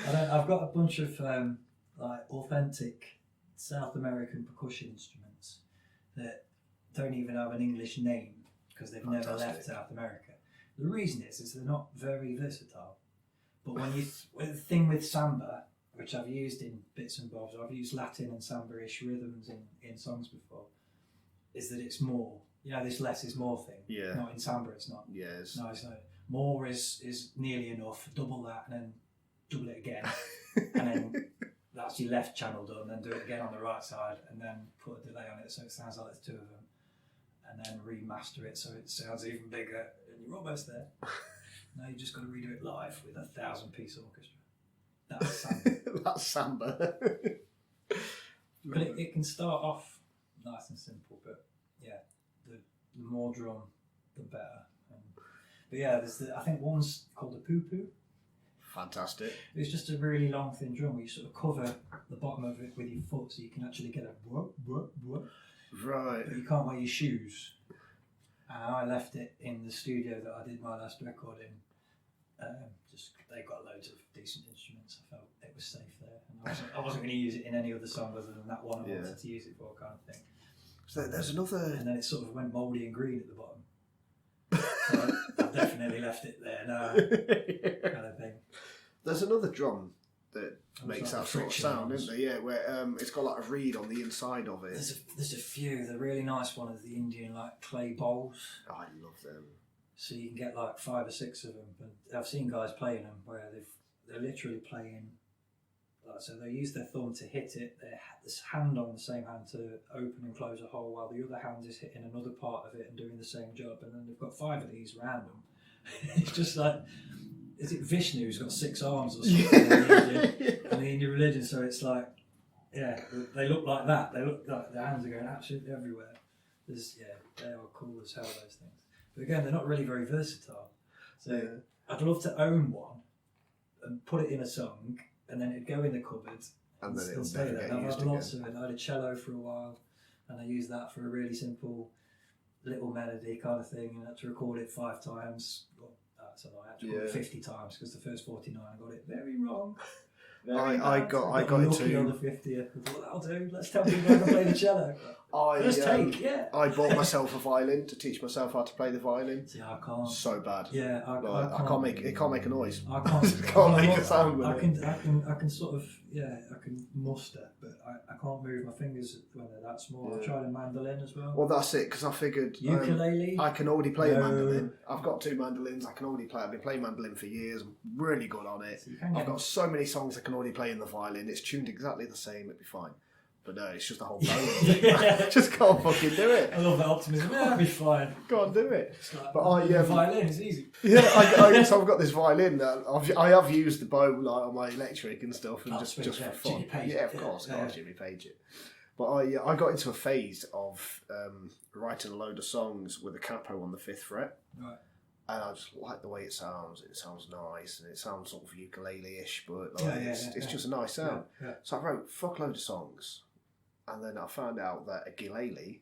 I've got a bunch of authentic South American percussion instruments that don't even have an English name because they've never left South America. The reason is they're not very versatile. But the thing with samba, which I've used in bits and bobs, I've used Latin and samba-ish rhythms in songs before, is that it's more. This less is more thing. Yeah. Not in samba, it's not. Yes. No, it's not. more is nearly enough. Double that, and then double it again, and then that's your left channel done. Then do it again on the right side, and then put a delay on it so it sounds like there's two of them, and then remaster it so it sounds even bigger, and you're almost there. Now you just got to redo it live with a 1,000-piece orchestra. That's samba. That's samba. But it can start off nice and simple, but yeah, the more drum, the better. But yeah, I think one's called a poo-poo. Fantastic. It's just a really long, thin drum where you sort of cover the bottom of it with your foot so you can actually get a whoop, whoop, whoop. Right. But you can't wear your shoes. And I left it in the studio that I did my last record in. Just they got loads of decent instruments. I felt it was safe there, and I wasn't going to use it in any other song other than that one I wanted to use it for, kind of thing. So there's another. And then it sort of went mouldy and green at the bottom. So I definitely left it there now, kind of thing. There's another drum that makes like that sort of sound, isn't there? Yeah, where it's got like a reed on the inside of it. There's a few. The really nice one is the Indian like clay bowls. Oh, I love them. So you can get like 5 or 6 of them. But I've seen guys playing them where they're literally playing. So they use their thumb to hit it, this hand on the same hand to open and close a hole, while the other hand is hitting another part of it and doing the same job. And then they've got 5 of these random. It's just like, is it Vishnu who's got 6 arms or something in the Indian religion? So it's like, yeah, they look like that. They look like their hands are going absolutely everywhere. They are cool as hell, those things. But again, they're not really very versatile. So I'd love to own one and put it in a song, and then it'd go in the cupboard and then it'll stay there. never get I've used had lots again. of it. I had a cello for a while, and I used that for a really simple little melody kind of thing, and I had to record it 5 times. Well, that's a lie. I had to record it 50 times because the first 49 I got it very wrong. I got it lucky on the too. 50th. I thought, that'll do. Let's tell people I can play the cello. First take, yeah. I bought myself a violin to teach myself how to play the violin. See, I can't. So bad. Yeah, I can't make it. Can't make a noise. I can't. Can't make a sound with I it. can sort of, I can muster, but I can't move my fingers when they're that small. I tried a mandolin as well. Well, that's it, because I figured Ukulele. I can already play a mandolin. I've got 2 mandolins. I can already play. I've been playing mandolin for years. I'm really good on it. So I've got so many songs I can already play in the violin. It's tuned exactly the same. It'd be fine. But no, it's just a whole bone. I just can't fucking do it. I love that optimism. Yeah, that'll be fine. Can't do it. Like, But violin is easy. Yeah, so I've got this violin that I have used the bow like on my electric and stuff, and just for fun. Yeah, of course, Jimmy Page it. But I got into a phase of writing a load of songs with a capo on the 5th fret. Right. And I just like the way it sounds. It sounds nice, and it sounds sort of ukulele-ish, but it's just a nice sound. Yeah. So I wrote a fuckload of songs, and then I found out that a ukulele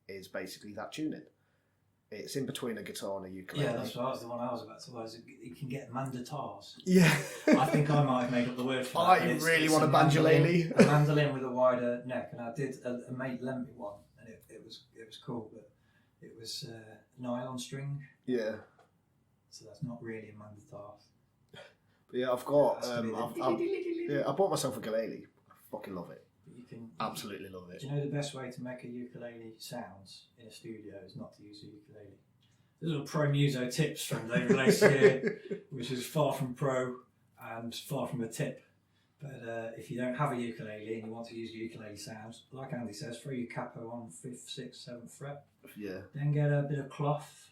is basically that tuning. It's in between a guitar and a ukulele. Yeah, that's the one I was about to say. You can get mandatars. Yeah. I think I might have made up the word for that. I really want a banjolele. A mandolin with a wider neck, and I did. A mate lent me one, and it was cool, but it was nylon string. Yeah. So that's not really a mandatar. But yeah, I've got. I bought myself a ukulele. I fucking love it. Absolutely love it. Do you know the best way to make a ukulele sounds in a studio is not to use a ukulele? Little pro muso tips from David Lacey here, which is far from pro and far from a tip. But if you don't have a ukulele and you want to use ukulele sounds, like Andy says, throw your capo on 5th, 6th, 7th fret. Yeah. Then get a bit of cloth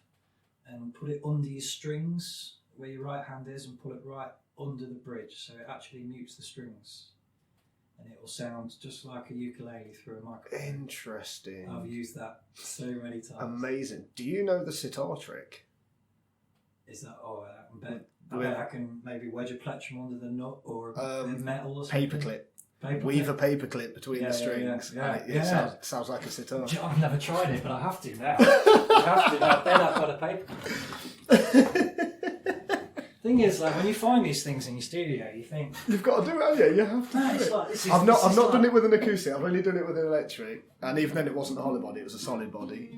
and put it under your strings where your right hand is, and pull it right under the bridge so it actually mutes the strings. And it will sound just like a ukulele through a microphone. Interesting. I've used that so many times. Amazing. Do you know the sitar trick? Is that, I bet I can maybe wedge a plectrum under the nut or a metal or something. Paperclip. Weave a paperclip between the strings. Yeah. And it sounds like a sitar. I've never tried it, but I have to now. I have to now. Then I've got a paperclip. Thing is, like, when you find these things in your studio, you think you've got to do it. Yeah, you have to do it. Like, I've not done it with an acoustic. I've only done it with an electric, and even then, it wasn't a hollow body; it was a solid body.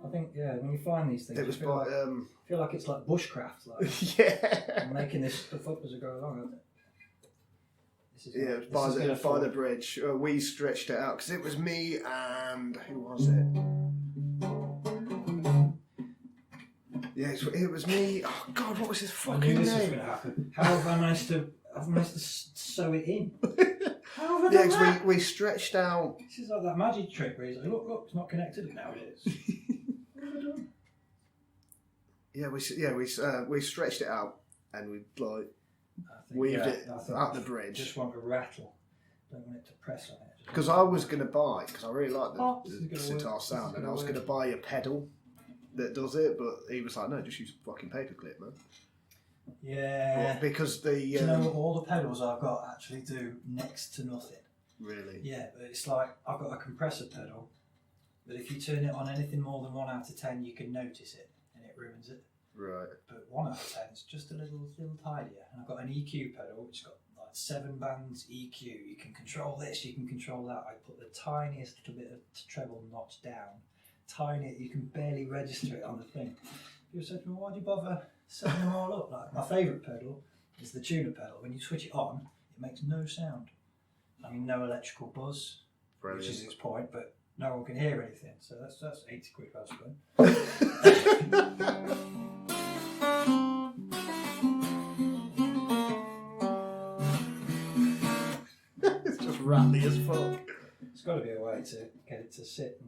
I think, when you find these things, It was I feel like it's like bushcraft. Like, yeah, I'm making this stuff up as I go along. By the bridge, we stretched it out because it was me and who was it? Yeah, it was me. Oh God, what was his I fucking knew this was name? going to happen. How have I managed to sew it in? How have I Yeah, done that? because we stretched out. This is like that magic trick where he's like, look, it's not connected, now it is. What have I done? Yeah, we stretched it out and we like weaved it out the bridge. Just want a rattle. Don't want it to press on it. Because I was going to buy, because I really like the this is gonna sitar work. sound, This is and I gonna was going to work. buy a pedal that does it, but he was like, no, just use a fucking paperclip, man. Yeah. But because the... Do you know what all the pedals I've got actually do next to nothing? Really? Yeah, but it's like I've got a compressor pedal, but if you turn it on anything more than 1 out of 10, you can notice it, and it ruins it. Right. But 1 out of 10 is just a little tidier. And I've got an EQ pedal which has got like 7 bands EQ. You can control this, you can control that. I put the tiniest little bit of treble notch down. Tiny, you can barely register it on the thing. People said to me, why do you bother setting them all up? Like, my favourite pedal is the tuner pedal. When you switch it on, it makes no sound. I mean, no electrical buzz, Brilliant. which is its point, but no one can hear anything. So that's 80 quid, I suppose. It's just rattly as fuck. There's got to be a way to get it to sit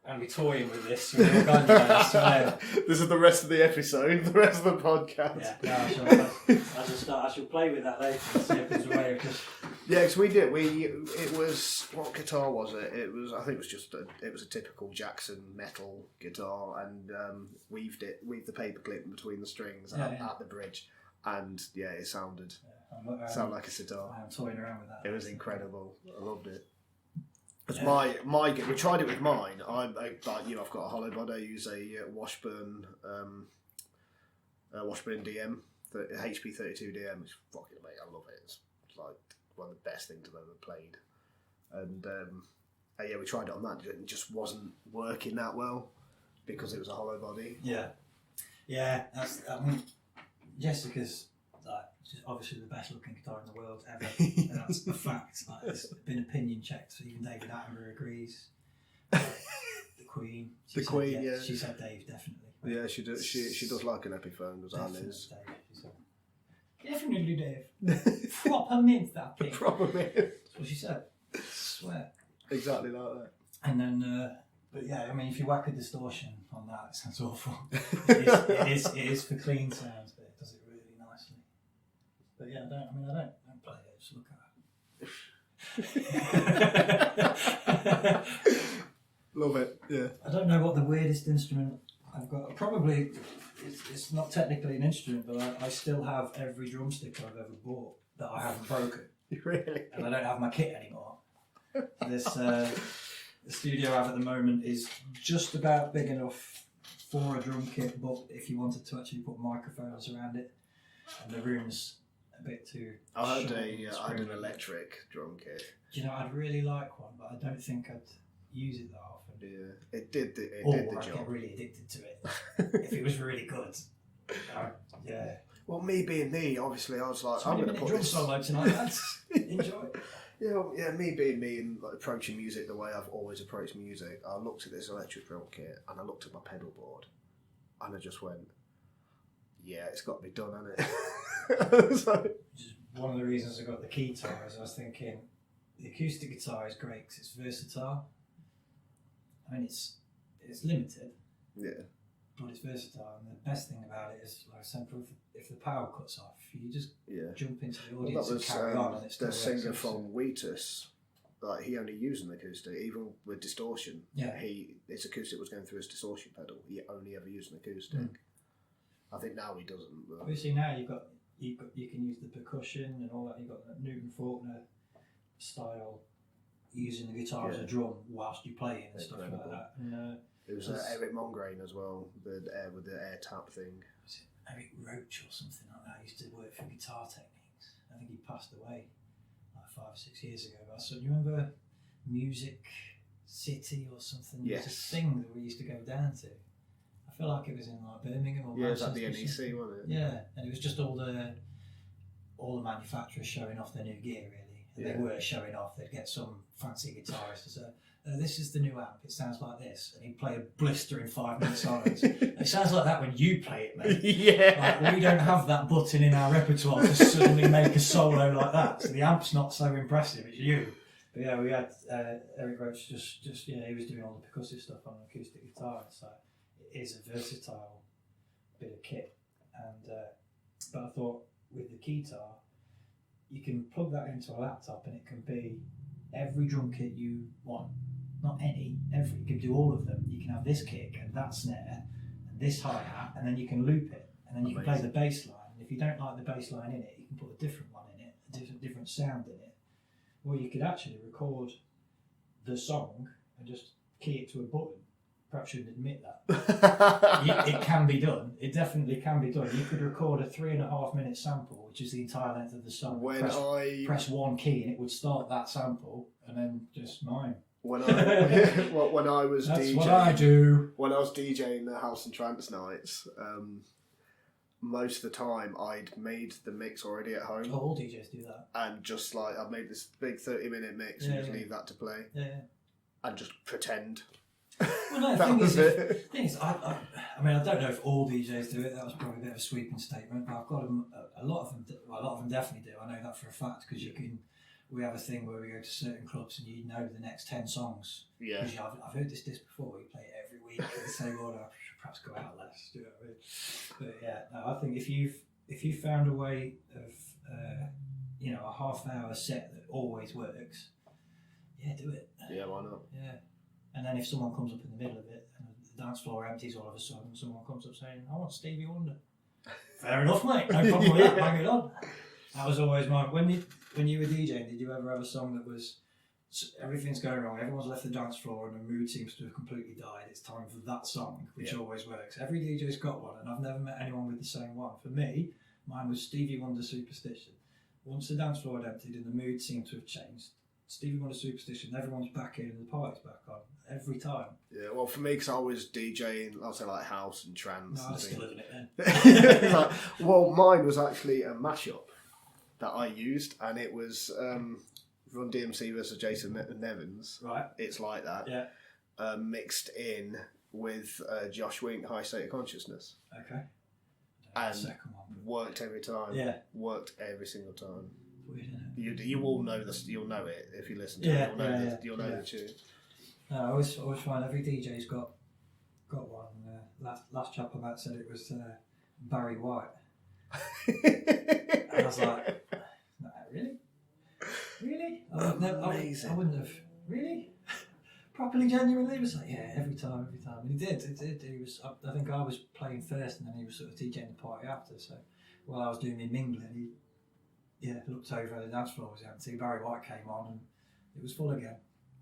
and be toying with this. So we're going to This is the rest of the episode, the rest of the podcast. I shall play with that later and see if there's a way of just... Yeah, because we did. It was, what guitar was it? It was, I think it was just it was a typical Jackson metal guitar, and weaved the paperclip in between the strings at the bridge, and yeah, it sounded like a sitar. I'm toying around with that. It was incredible. I loved it. It's my we tried it with mine. I've got a hollow body. I use a Washburn DM, the HP 32 DM. It's fucking amazing. I love it. It's like one of the best things I've ever played. And we tried it on that. It just wasn't working that well because it was a hollow body. Yeah. I mean, Jessica's she's obviously the best looking guitar in the world ever. And that's a fact. Like, it's been opinion checked. Even David Attenborough agrees. The Queen. She said Dave, definitely. Yeah, she does. She does like an Epiphone, does Alice? Definitely Dave. Proper mint, that thing. Proper mint. That's what she said. I swear. Exactly like that. And then, but yeah, I mean, if you whack a distortion on that, it sounds awful. It is for clean sounds, but it does it really nicely. But yeah, I don't play it, just look at it. Love it, yeah. I don't know what the weirdest instrument I've got. Probably, it's not technically an instrument, but I still have every drumstick I've ever bought that I haven't broken. Really? And I don't have my kit anymore. The studio I have at the moment is just about big enough for a drum kit, but if you wanted to actually put microphones around it, and the room's a bit too... I had an electric drum kit. Do you know, I'd really like one, but I don't think I'd use it that often. Yeah, it did the I'd job. get really addicted to it if it was really good. Yeah. Well, me being me, obviously, I was like, I'm going to put drum this... solo tonight, lads. Enjoy it. Yeah, me being me and like, approaching music the way I've always approached music, I looked at this electric drum kit and I looked at my pedal board and I just went, yeah, it's got to be done, hasn't it? So, which is one of the reasons I got the keytar, is I was thinking the acoustic guitar is great because it's versatile. I mean, it's limited, yeah, but it's versatile, and the best thing about it is, like I said, if the power cuts off, you just jump into the audience and carry on, and it's the singer from Wheatus. Like, he only used an acoustic, even with distortion. Yeah, his acoustic was going through his distortion pedal. He only ever used an acoustic. I think now he doesn't. But... Obviously, now you can use the percussion and all that. You've got that Newton Faulkner style, using the guitar as a drum whilst you play it and stuff like that. And, it was Eric Mongrain as well, with the air tap thing. Was it Eric Roach or something like that? He used to work for Guitar Techniques. I think he passed away like 5 or 6 years ago. So do you remember Music City or something? Yes. It was a thing that we used to go down to. I feel like it was in like Birmingham or Manchester. Manchester. Yeah, it was at the NEC, wasn't it? Yeah, and it was just all the manufacturers showing off their new gear, really. And they were showing off. They'd get some fancy guitarist as this is the new amp, it sounds like this, and he'd play a blistering 5-minute silence. It sounds like that when you play it, mate. Yeah. Like, we don't have that button in our repertoire to suddenly make a solo like that. So the amp's not so impressive, it's you. But yeah, we had Eric Roach he was doing all the percussive stuff on an acoustic guitar, so it is a versatile bit of kit. And but I thought with the guitar, you can plug that into a laptop and it can be every drum kit you want. Not any, every. You can do all of them. You can have this kick and that snare and this hi-hat, and then you can loop it, and then you can play the bass line. And if you don't like the bass line in it, you can put a different one in it, a different sound in it. Or you could actually record the song and just key it to a button. Perhaps you shouldn't admit that. It can be done. It definitely can be done. You could record a 3.5-minute sample, which is the entire length of the song. Press one key and it would start that sample, and then just mime. When I was That's DJing, what I do. When I was DJing the House and Trance nights, most of the time I'd made the mix already at home. Oh, all DJs do that. And just like I'd made this big 30-minute mix and just leave that to play. Yeah. And just pretend. Well, no, the thing is, I mean, I don't know if all DJs do it. That was probably a bit of a sweeping statement, but I've got them. A lot of them definitely do. I know that for a fact because we have a thing where we go to certain clubs and you know the next 10 songs. Yeah. Because I've heard this disc before. We play it every week in the same order. I should perhaps go out less. Do you know what I mean? But yeah, no, I think if you've found a way of a half-hour set that always works, yeah, do it. Yeah, why not? Yeah. And then if someone comes up in the middle of it and the dance floor empties all of a sudden, someone comes up saying, I want Stevie Wonder. Fair enough, mate. No problem with that. Bang it on. That was always mine. When you were DJing, did you ever have a song that was everything's going wrong, everyone's left the dance floor and the mood seems to have completely died, it's time for that song, which always works. Every DJ's got one and I've never met anyone with the same one. For me, mine was Stevie Wonder Superstition. Once the dance floor had emptied and the mood seemed to have changed, Stevie Wonder Superstition, everyone's back in and the party's back on every time. Yeah, well, for me, because I was DJing, I'll say like house and trance. No, I was still living it then. Well, mine was actually a mashup that I used, and it was Run DMC versus Jason Nevins. Right. It's like that. Yeah. Mixed in with Josh Wink, High State of Consciousness. Okay. And second one. Worked every time. Yeah. Worked every single time. Weird, isn't it? You all know this. You'll know it if you listen to it. You'll know the tune. No, I always find every DJ's got one. Last chap I met said it was Barry White. And I was like, no, really? Amazing. I wouldn't have really. Properly, genuinely, he was like, yeah, every time, and he did. He was. I think I was playing first, and then he was sort of DJing the party after. So while I was doing my mingling, he looked over and the dance floor was empty. Barry White came on, and it was full again.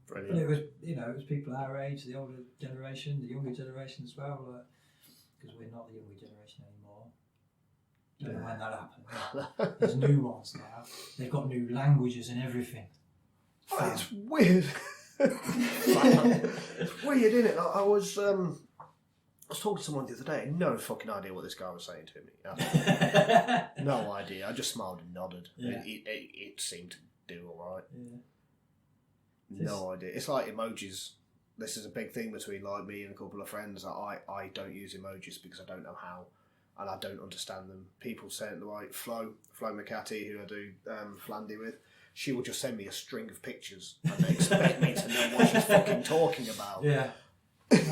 Brilliant. But it was, it was people our age, the older generation, the younger generation as well, because we're not the younger generation anymore. Don't know when that happened. There's new ones now. They've got new languages and everything. Oh, it's weird. It's weird, isn't it? I was talking to someone the other day. No fucking idea what this guy was saying to me. No idea. I just smiled and nodded. Yeah. It seemed to do all right. Yeah. No idea. It's like emojis. This is a big thing between like me and a couple of friends. I don't use emojis because I don't know how, and I don't understand them. People say it like Flo McCarthy, who I do Flandy with. She will just send me a string of pictures and they expect me to know what she's fucking talking about. Yeah.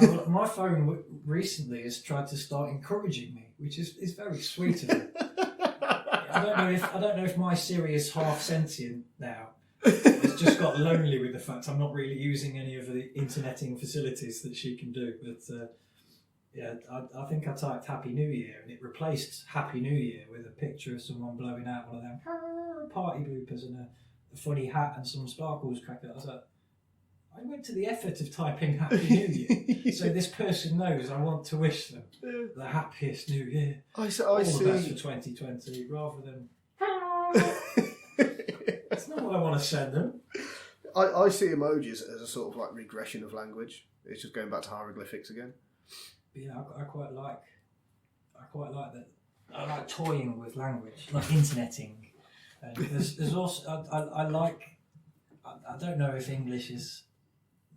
Now, my phone recently has tried to start encouraging me, which is very sweet of it. I don't know if my Siri is half sentient now. It's just got lonely with the fact I'm not really using any of the interneting facilities that she can do. But I think I typed Happy New Year and it replaced Happy New Year with a picture of someone blowing out one of them party bloopers and a funny hat and some sparkles cracking out. I was like, I went to the effort of typing Happy New Year, so this person knows I want to wish them the happiest New Year. All the best for 2020, rather than. That's not what I want to send them. I see emojis as a sort of like regression of language. It's just going back to hieroglyphics again. But yeah, I quite like that. I like toying with language, like interneting. And there's also I don't know if English is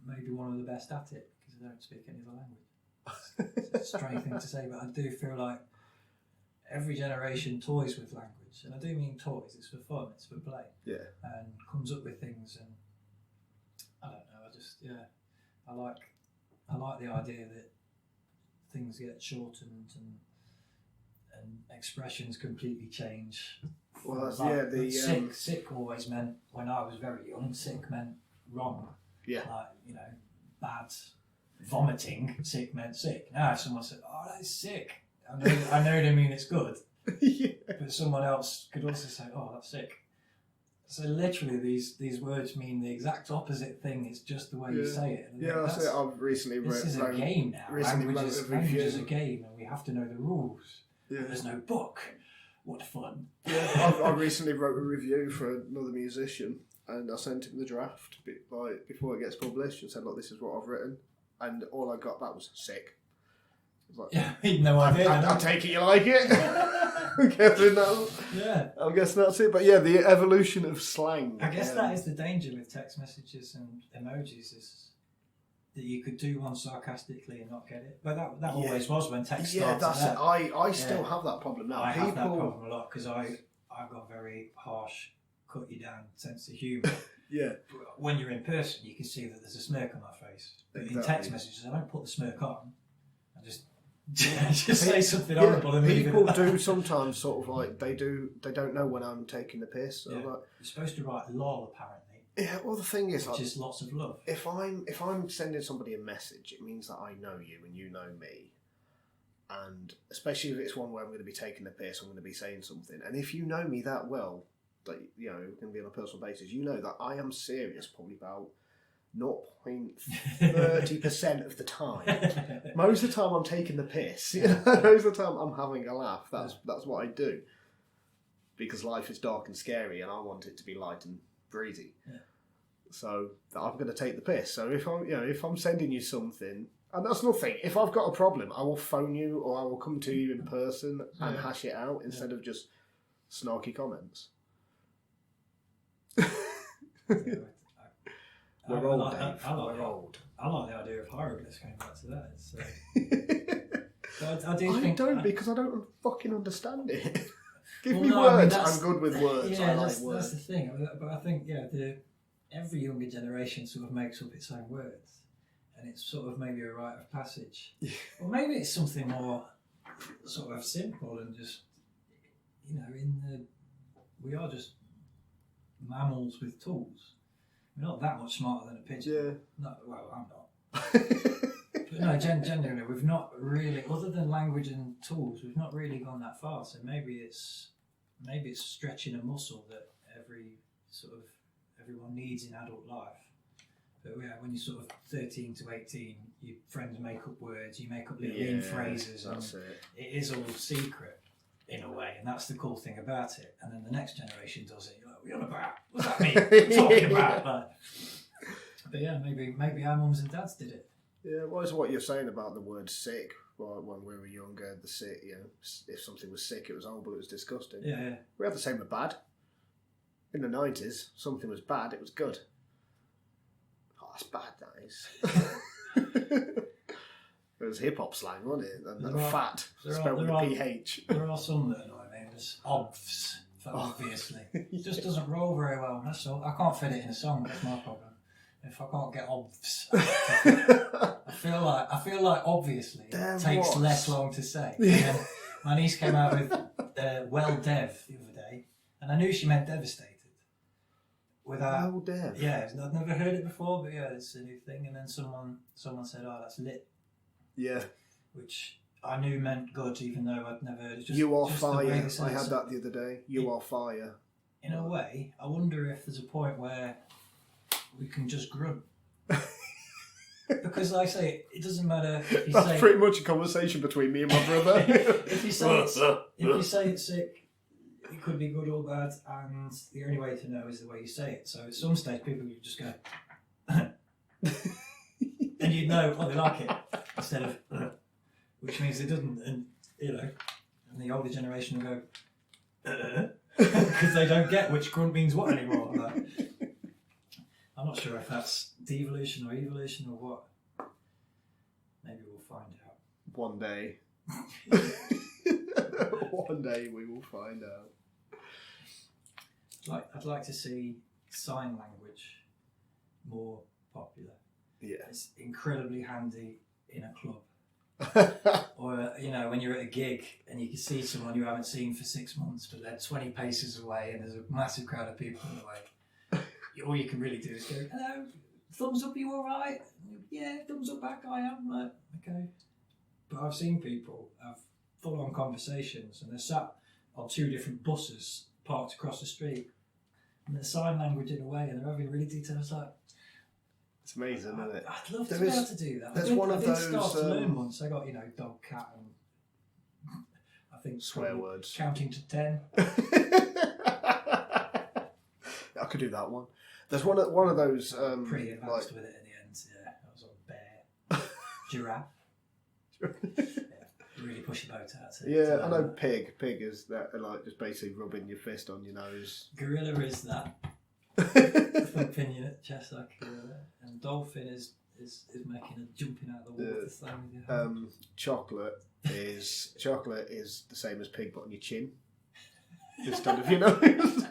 maybe one of the best at it because I don't speak any other language. It's a strange thing to say, but I do feel like every generation toys with language, and I do mean toys. It's for fun, it's for play, and comes up with things. And I don't know. I like the idea that things get shortened and expressions completely change. Well, sick always meant, when I was very young, sick meant wrong. Yeah. Like, bad. Vomiting, sick meant sick. Now if someone said, "Oh, that's sick," I know they mean it's good. Yeah. But someone else could also say, "Oh, that's sick." So literally, these words mean the exact opposite thing. It's just the way you say it. And that's it. I've recently this is a game now. Language is a game, and we have to know the rules. Yeah. There's no book. What fun! Yeah, I recently wrote a review for another musician, and I sent him the draft before it gets published, and said, "Look, this is what I've written," and all I got back was sick. Like, no idea. I take it you like it. I'm guessing that's it. But yeah, the evolution of slang. I guess that is the danger with text messages and emojis, is that you could do one sarcastically and not get it. But that always was when text started. Yeah, that's it. I still have that problem now. I have that problem a lot because I've got a very harsh, cut you down sense of humour. Yeah. When you're in person, you can see that there's a smirk on my face. But in text messages, I don't put the smirk on. I just say something horrible and leave it. People do sometimes sort of like they don't know when I'm taking the piss. So yeah. Like, you're supposed to write lol apparently. Yeah, well the thing is, which is lots of love. If I'm sending somebody a message, it means that I know you and you know me. And especially if it's one where I'm going to be taking the piss, I'm going to be saying something. And if you know me that well, that going to be on a personal basis, you know that I am serious probably about 0.30% of the time. Most of the time I'm taking the piss. Most of the time I'm having a laugh. That's what I do. Because life is dark and scary and I want it to be light and breezy. Yeah. So I'm going to take the piss. So if I'm sending you something, and that's nothing. If I've got a problem, I will phone you or I will come to you in person and hash it out instead of just snarky comments. We're old, Dave. We're old. I like the idea of hieroglyphs, going back to that. I don't because I don't fucking understand it. Give me words. I'm good with words. Yeah, I like words. That's the thing. But I think every younger generation sort of makes up its own words, and it's sort of maybe a rite of passage. Or maybe it's something more sort of simple and just we are just mammals with tools. We're not that much smarter than a pigeon. Yeah. No, well, I'm not. But no, genuinely, we've not really, other than language and tools, we've not really gone that far. So maybe it's stretching a muscle that everyone needs in adult life. But yeah, when you're sort of 13 to 18, your friends make up words, you make up little in phrases, and it is all secret in a way, and that's the cool thing about it. And then the next generation does it. You're like, what are you on about? What's that mean? What are you talking about? But yeah, maybe our mums and dads did it. Yeah, well, it's what you're saying about the word sick. Well, when we were younger, the sick, if something was sick, it was horrible, it was disgusting. Yeah. We had the same with bad. In the 90s, something was bad, it was good. Oh, that's bad, that is. It was hip hop slang, wasn't it? And fat, spelled with a PH. There are some that annoy me. There's obvs, obviously. It just doesn't roll very well. That's all. I can't fit it in a song. That's my problem. If I can't get obvs, I feel like obviously takes less long to say. Yeah. My niece came out with well dev the other day, and I knew she meant devastated. Well dev. Yeah, I've never heard it before, but yeah, it's a new thing. And then someone said, "Oh, that's lit." Yeah. Which I knew meant good, even though I'd never heard it. You are fire. I had that the other day. You are fire. In a way, I wonder if there's a point where we can just grunt. Because, like I say, it doesn't matter if you That's pretty much a conversation between me and my brother. if you say it's sick, it could be good or bad, and the only way to know is the way you say it. So at some stage, people would just go, and you'd know, oh, they like it, instead of, which means it doesn't, and the older generation will go, because they don't get which grunt means what anymore. I'm not sure if that's Devolution or evolution or what? Maybe we'll find out. One day. One day we will find out. I'd like to see sign language more popular. Yeah. It's incredibly handy in a club. Or, you know, when you're at a gig and you can see someone you haven't seen for 6 months, but they're 20 paces away and there's a massive crowd of people in the way. All you can really do is go, hello, thumbs up, you alright? Yeah, thumbs up back, I am. Like, okay. But I've seen people have full-on conversations and they're sat on 2 different buses parked across the street and they're sign language in a way and they're having really detailed, like, it's amazing, isn't it? I'd love to be able to do that. There's I one of did those. Start to learn once. I got, you know, dog, cat, and I think Swear words. Counting to 10. I could do that one. There's one of those. Pretty advanced with it in the end. Yeah, I was on bear, giraffe. Yeah, really push your boat out. Yeah, I know. Pig. Pig is that like just basically rubbing your fist on your nose. Gorilla is that. Thumping your chest like a gorilla. And dolphin is making a jumping out of the water thing with your hand. Chocolate is the same as pig, but on your chin instead of your nose.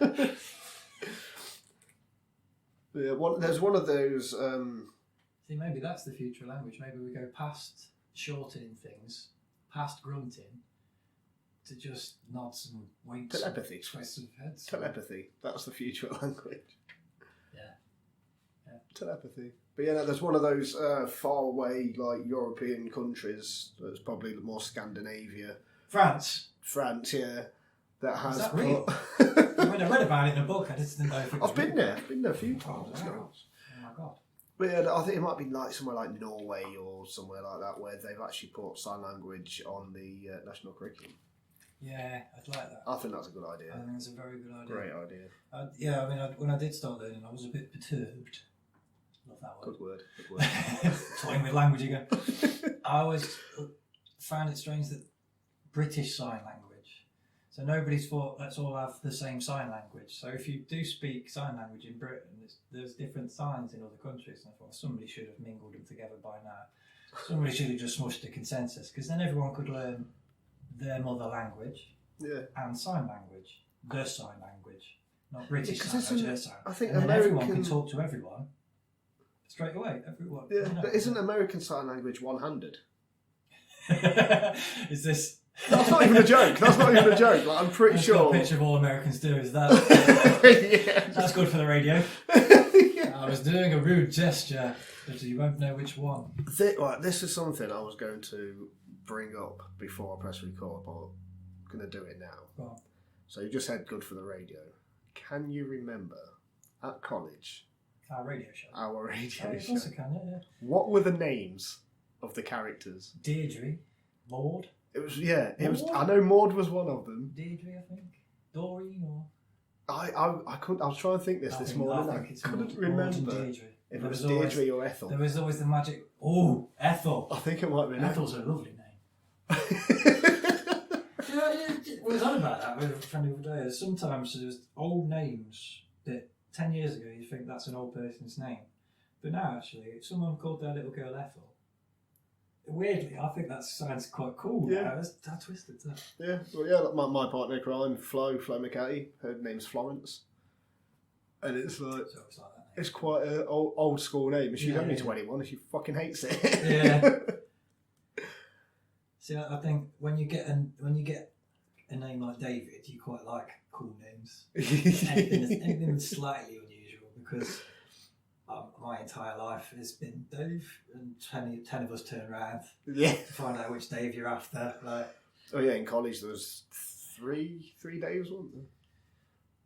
Yeah, there's one of those. See, maybe that's the future language. Maybe we go past shortening things, past grunting, to just nods and winks. Telepathy. And twists of heads. Telepathy. That's the future language. Yeah. Telepathy. But yeah, no, there's one of those far away like European countries. That's probably more Scandinavia. France, yeah. That has. Is that real? When I read about it in a book, I just didn't know if it was I've been there. I've been there a few Oh, times. wow. Oh my god. But yeah, I think it might be like somewhere like Norway or somewhere like that where they've actually put sign language on the national curriculum. Yeah, I'd like that. I think that's a good idea. I think it's a very good idea. Great idea. When I did start learning, I was a bit perturbed. Love that word. Good word. Good word. Toying with language again. I always found it strange that British Sign Language. So nobody's thought let's all have the same sign language. So if you do speak sign language in Britain, there's different signs in other countries. And I thought somebody should have mingled them together by now. Somebody should have just smushed a consensus because then everyone could learn their mother language and sign language, the sign language, not British sign language, their sign. I think and then everyone can talk to everyone straight away. Everyone. Yeah, you know. but isn't American Sign Language one-handed? Is this? That's not even a joke. That's not even a joke. Like, I'm pretty That's sure. what a picture of all Americans do is that. Yeah. That's good for the radio. Yeah. I was doing a rude gesture, but you won't know which one. This is something I was going to bring up before I press record, but I'm going to do it now. Go on. So you just said good for the radio. Can you remember at college Our radio show. our radio Oh, of show? course I can, yeah. What were the names of the characters? Deirdre, Maud. It was It was. Maud? I know Maud was one of them. Deirdre, I think. Doreen or. I couldn't. I was trying to think this morning. I it's couldn't Maud and remember Deirdre. if There it was was always- Deirdre or Ethel. There was always the magic. Oh, Ethel. I think it might be Ethel's a lovely name. We was on about that with a friend the other day. Sometimes there's old names that 10 years ago you think that's an old person's name. But now actually, if someone called their little girl Ethel, weirdly, I think that sounds quite cool. Yeah. Now. That's twisted. That. Yeah, well, yeah. Like my partner in crime, Flo McCarthy. Her name's Florence, and it's like So it's like that name. it's quite an old school name. And she's Yeah, only yeah. 21, and she fucking hates it. Yeah. See, I think when you get a name like David, you quite like cool names. Anything that's slightly unusual, because my entire life has been Dave, and 10 of us turn around Yeah. to find out which Dave you're after. Like, Oh yeah, in college there was three days, wasn't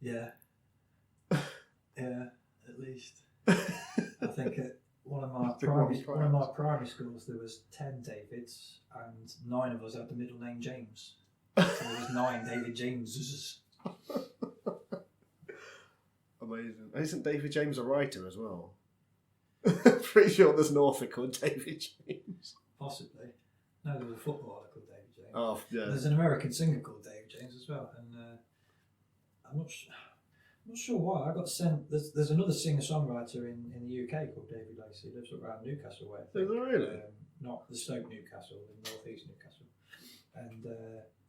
yeah, at least. I think at one of my primary schools there was 10 Davids, and 9 of us had the middle name James. So there was 9 David Jameses. Amazing. And isn't David James a writer as well? Pretty sure there's an author called David James. Possibly. No, there was a footballer called David James. Oh yeah. There's an American singer called David James as well, and I'm I'm not sure why. I got sent. There's another singer-songwriter in the UK called David Lacey. He lives around Newcastle way. Is there really? Not the Stoke Newcastle, in North East Newcastle. And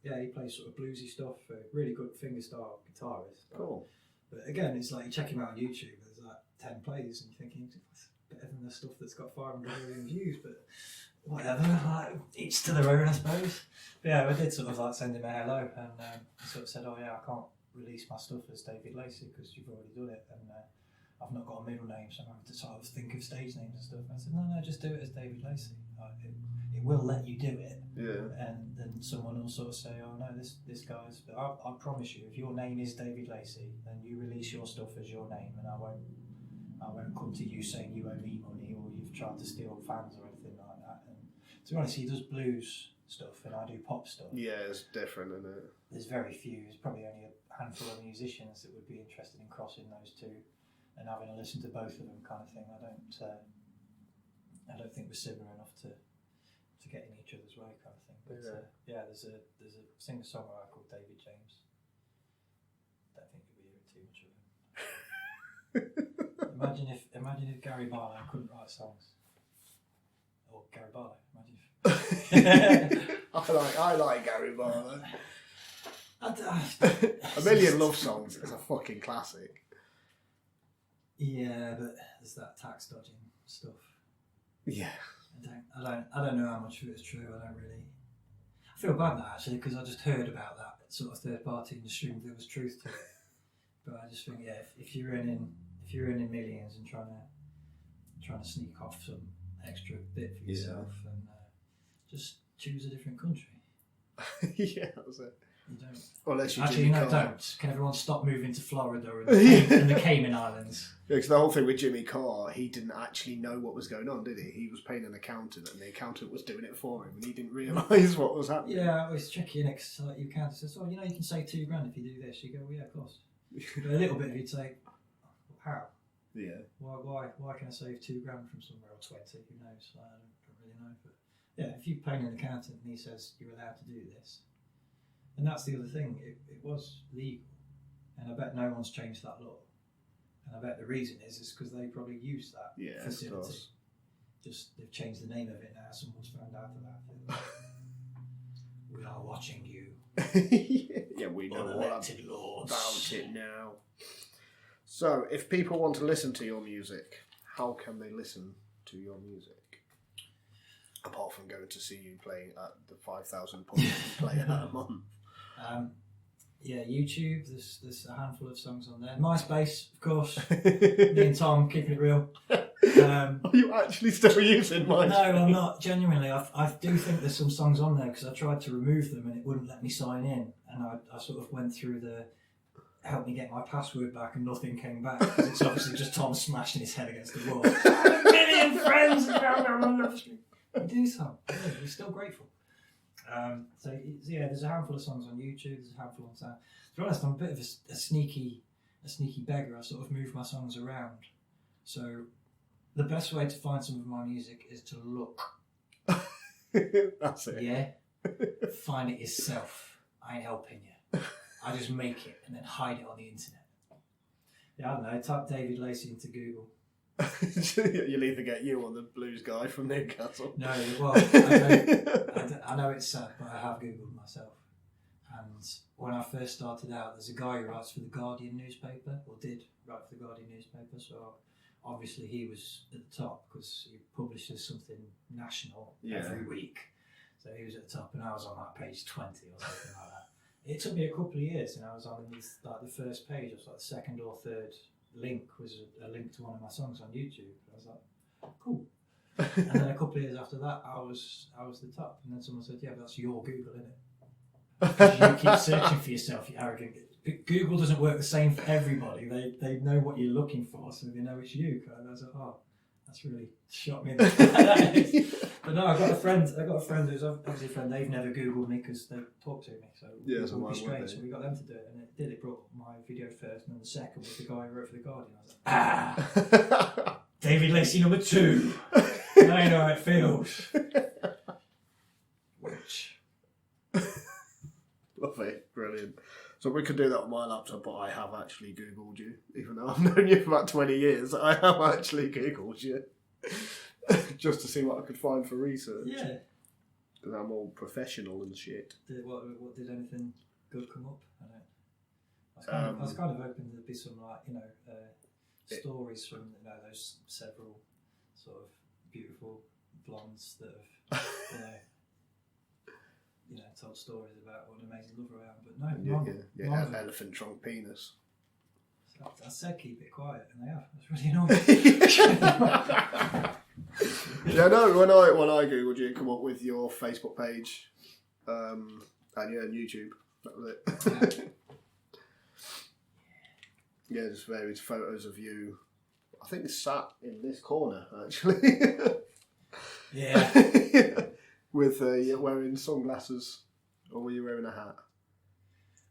yeah, he plays sort of bluesy stuff. Really good fingerstyle guitarist. Cool. But again, it's like you check him out on YouTube. There's like 10 plays, and you're thinking it's better than the stuff that's got 500 million views. But whatever, like, each to their own, I suppose. But yeah, I did sort of like send him a hello, and he sort of said, "Oh yeah, I can't release my stuff as David Lacey because you've already done it, and I've not got a middle name, so I'm having to sort of think of stage names and stuff." And I said, "No, just do it as David Lacey. Like, it will let you do it." Yeah. And then someone will sort of say, "Oh no, this guy's." But I promise you, if your name is David Lacey, then you release your stuff as your name, and I won't come to you saying you owe me money or you've tried to steal fans or anything like that. And to be honest, he does blues stuff and I do pop stuff. Yeah, it's different, isn't it? There's very few. There's probably only a handful of musicians that would be interested in crossing those two and having a listen to both of them, kind of thing. I don't think we're similar enough to get in each other's way, kind of thing. But yeah, there's a singer-songwriter called David James. Don't think you'll be hearing too much of him. Imagine if Gary Barlow couldn't write songs. Or Gary Barlow. Imagine if. I like Gary Barlow. A A Million Love Songs is a fucking classic. Yeah, but there's that tax dodging stuff. Yeah. I don't know how much of it is true. I don't really. I feel bad now actually because I just heard about that sort of third party and assumed there was truth to it. But I just think, yeah, if you're earning millions and trying to sneak off some extra bit for yourself, and just choose a different country. Yeah, that was it. You don't. Unless you Actually, Jimmy no, Carr. don't. Can everyone stop moving to Florida and the Cayman Islands? Yeah, because the whole thing with Jimmy Carr, he didn't actually know what was going on, did he? He was paying an accountant, and the accountant was doing it for him, and he didn't realise what was happening. Yeah, I was checking next to your accountant says, "Oh, you can save $2,000 if you do this." You go, "Well, yeah, of course." But a little bit, he'd say, "How? Yeah. Why can I save $2,000 from somewhere, or 20? Who knows? I don't really know." But yeah, if you're paying an accountant and he says you're allowed to do this, and that's the other thing, it was legal, and I bet no one's changed that law, and I bet the reason is because they probably used that facility. Just they've changed the name of it now. Someone's found out about it. We are watching you. Yeah, we know all about lords. it now. So, if people want to listen to your music, how can they listen to your music? Apart from going to see you play at the 5,000 pubs you play at a month. Yeah, YouTube, there's a handful of songs on there. MySpace, of course. Me and Tom, keeping it real. Are you actually still using MySpace? No, I'm not. Genuinely, I do think there's some songs on there because I tried to remove them and it wouldn't let me sign in. And I sort of went through help me get my password back and nothing came back because it's obviously just Tom smashing his head against the wall. A million friends! We do some. Yeah, we're still grateful. So yeah, there's a handful of songs on YouTube. There's a handful on sound. To be honest, I'm a bit of a sneaky beggar. I sort of move my songs around. So the best way to find some of my music is to look. That's it. Yeah. Find it yourself. I ain't helping you. I just make it and then hide it on the internet. Yeah, I don't know. Type David Lacey into Google. You'll either get you or the blues guy from Newcastle. No, well, I know it's sad, but I have Googled myself. And when I first started out, there's a guy who writes for the Guardian newspaper, or did write for the Guardian newspaper, so obviously he was at the top because he publishes something national every week. So he was at the top, and I was on like page 20 or something like that. It took me a couple of years, and I was on like the first page, I was like the second or third link was a link to one of my songs on YouTube. I was like, cool. And then a couple of years after that, I was the top. And then someone said, "Yeah, but that's your Google, isn't it? You keep searching for yourself, you arrogant." Google doesn't work the same for everybody. They know what you're looking for, so they know it's you. And I was like, "Oh, that's really shot me." But no, I got a friend who's obviously a friend. They've never Googled me because they talk to me, so it would be strange. So we got them to do it, and it did. It brought my video first, and then the second was the guy who wrote for the Guardian. I was like, David Lacey number 2. I know how it feels. Which. love it. Brilliant. So we could do that on my laptop, but I have actually Googled you. Even though I've known you for about 20 years, I have actually Googled you. Just to see what I could find for research. Yeah. Because I'm all professional and shit. What did anything good come up? I was kind of hoping there'd be some stories from those several sort of beautiful blondes that have told stories about what an amazing lover I am. But no, yeah, elephant trunk penis. I said keep it quiet, and they have. That's really annoying. Yeah, no. When I googled you, it come up with your Facebook page, and YouTube. That was it. Yeah, just various photos of you. I think it's sat in this corner actually. Yeah. With wearing sunglasses, or were you wearing a hat?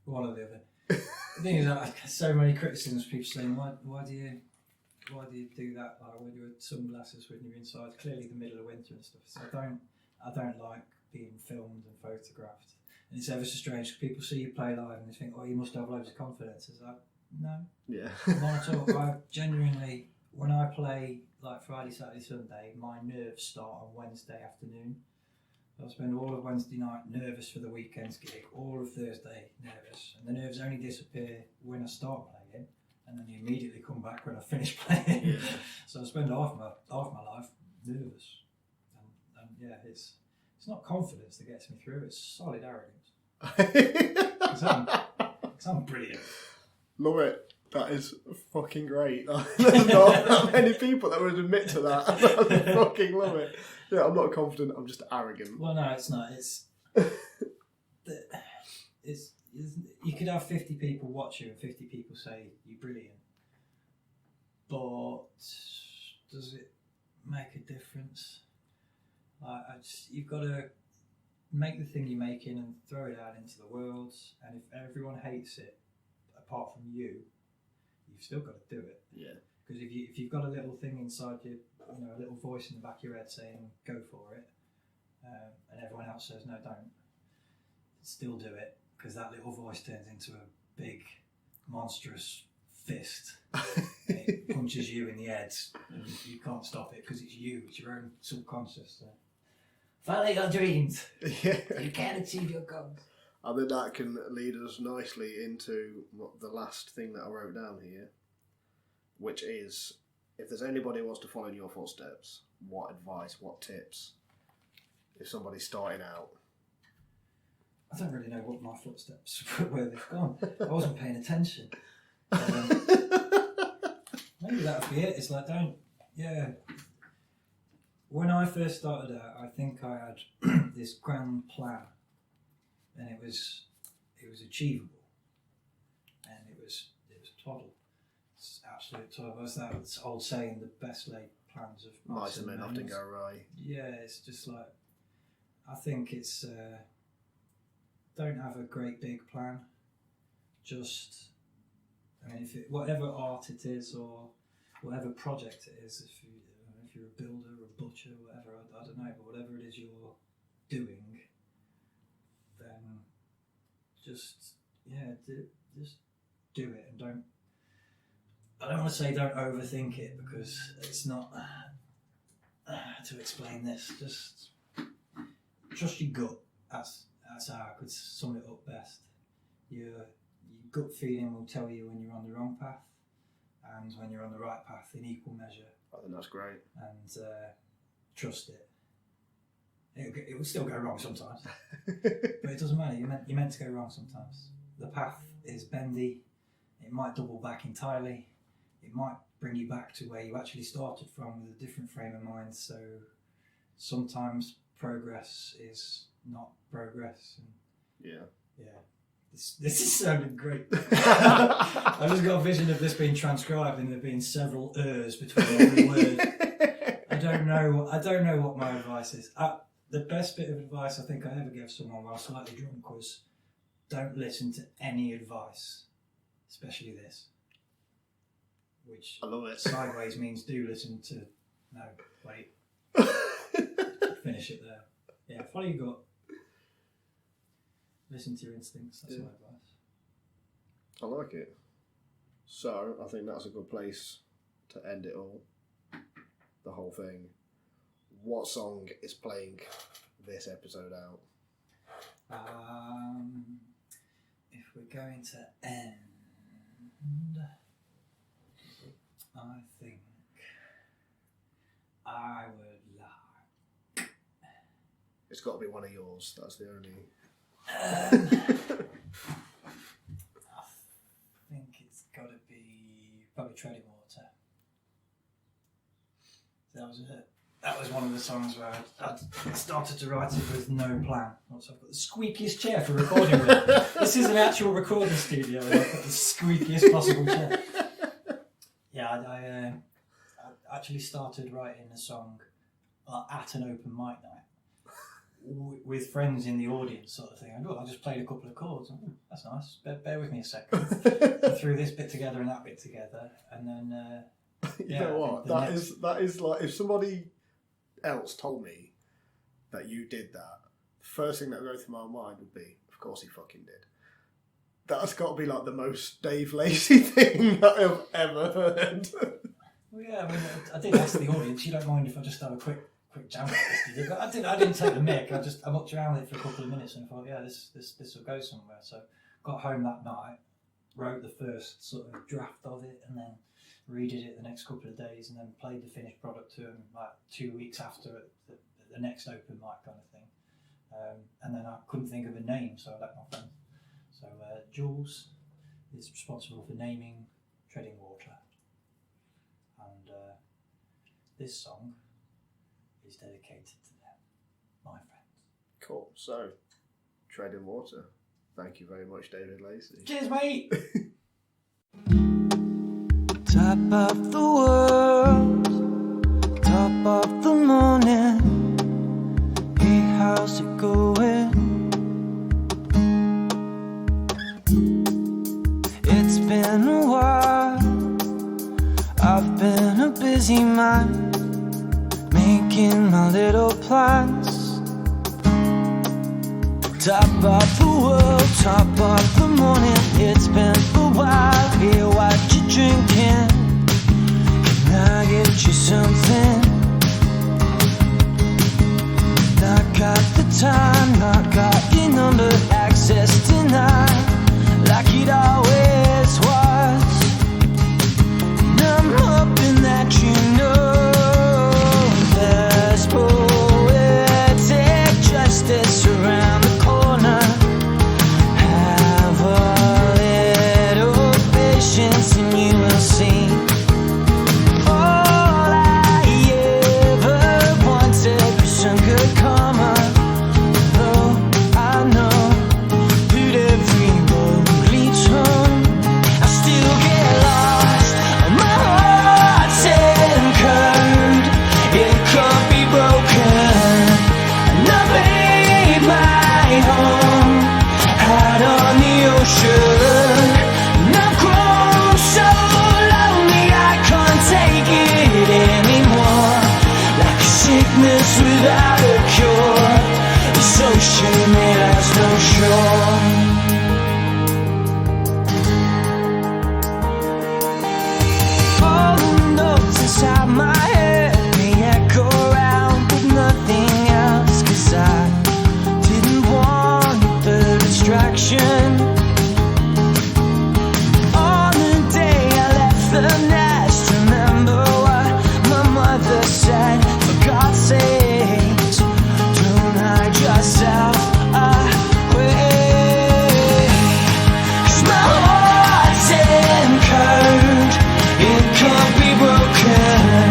One or the other. The thing is, I get so many criticisms. People saying, "Why do you do that? Like, when you wear sunglasses when you're inside, clearly the middle of winter and stuff." So I don't like being filmed and photographed. And it's ever so strange because people see you play live and they think, "Oh, you must have loads of confidence." It's like, no, yeah, not at all. I genuinely, when I play like Friday, Saturday, Sunday, my nerves start on Wednesday afternoon. I'll spend all of Wednesday night nervous for the weekend's gig, all of Thursday nervous, and the nerves only disappear when I start playing, and then they immediately come back when I finish playing. Yeah. So I spend half my life nervous, and yeah, it's not confidence that gets me through; it's solid arrogance. I'm brilliant. Love it. That is fucking great. There's not that many people that would admit to that. I fucking love it. Yeah, I'm not confident. I'm just arrogant. Well, no, it's not. It's you could have 50 people watch you and 50 people say you're brilliant, but does it make a difference? You've got to make the thing you're making and throw it out into the world. And if everyone hates it, apart from you, you've still got to do it. Yeah. Because if you've got a little thing inside you, a little voice in the back of your head saying go for it, and everyone else says no, don't, still do it, because that little voice turns into a big monstrous fist. It punches you in the head and you can't stop it because it's your own subconscious. So. Follow your dreams. Yeah. You can achieve your goals. I think that can lead us nicely into the last thing that I wrote down here, which is, if there's anybody who wants to follow in your footsteps, what advice, what tips, if somebody's starting out? I don't really know what my footsteps, where they've gone. I wasn't paying attention. Maybe that'll be it. It's like, when I first started out, I think I had this grand plan. And it was achievable, and it was toddle. It's absolute toddle. What's that old saying? The best laid plans of mice and men often go awry. Yeah, it's just like, I think it's don't have a great big plan. Just, whatever art it is or whatever project it is, if you're a builder or a butcher or whatever, I don't know, but whatever it is you're doing. Then just do it, and I don't want to say don't overthink it, because it's not to explain this. Just trust your gut. That's how I could sum it up best. Your gut feeling will tell you when you're on the wrong path and when you're on the right path in equal measure. I think that's great. And trust it. It will still go wrong sometimes, but it doesn't matter. You're meant to go wrong sometimes. The path is bendy. It might double back entirely. It might bring you back to where you actually started from with a different frame of mind. So sometimes progress is not progress. And yeah. This is sounding great. I just got a vision of this being transcribed and there being several ers between every word. I don't know what my advice is. The best bit of advice I think I ever gave someone while slightly drunk was, don't listen to any advice, especially this. Which I love it. Sideways means do listen to. No, wait. Finish it there. Yeah, follow your gut. listen to your instincts. That's my advice. I like it. So I think that's a good place to end it all. The whole thing. What song is playing this episode out? If we're going to end, I think I would like. It's got to be one of yours. That's the only. I think it's got to be probably Treading Water. That was one of the songs where I started to write it with no plan. Also, I've got the squeakiest chair for recording with. This is an actual recording studio, and I've got the squeakiest possible chair. Yeah, I actually started writing a song at an open mic night with friends in the audience, sort of thing. I just played a couple of chords. Oh, that's nice. Bear with me a second. I threw this bit together and that bit together, and then. You know what? That is like if somebody else told me that you did that, the first thing that would go through my mind would be, of course he fucking did. That's got to be like the most Dave Lacey thing that I've ever heard. Well, yeah, I mean, I did ask the audience. You don't mind if I just have a quick jam at this? But I didn't take the mic. I mucked around with it for a couple of minutes and thought, yeah, this will go somewhere. So got home that night, wrote the first sort of draft of it, and then redid it the next couple of days, and then played the finished product to him like 2 weeks after at the next open mic kind of thing. And then I couldn't think of a name, so I let my friend. So Jules is responsible for naming Treading Water, and this song is dedicated to them, my friends. Cool. So, Treading Water. Thank you very much, David Lacey. Cheers, mate. Top of the world, top of the morning. Hey, how's it going? It's been a while. I've been a busy man, making my little plans. Top of the world, top of the morning. It's been a while. Here, what you drinking? Can I get you something? Not got the time, not got your number. Access denied, like it always was. And I'm hoping that you know there's poetic justice around the corner. Have a little patience and you will see. All I ever wanted was some good karma. Though I know that every road leads home, I still get lost. My heart's anchored, it can't be broken. And I made my home out on the ocean. And I've grown so lonely I can't take it anymore. Like a sickness without a cure, this ocean it has no shore. All the notes inside my head, they echo around with nothing else. 'Cause I didn't want the distraction. On the day I left the nest, remember what my mother said. For God's sakes, don't hide yourself away. 'Cause my heart's anchored, it can't be broken.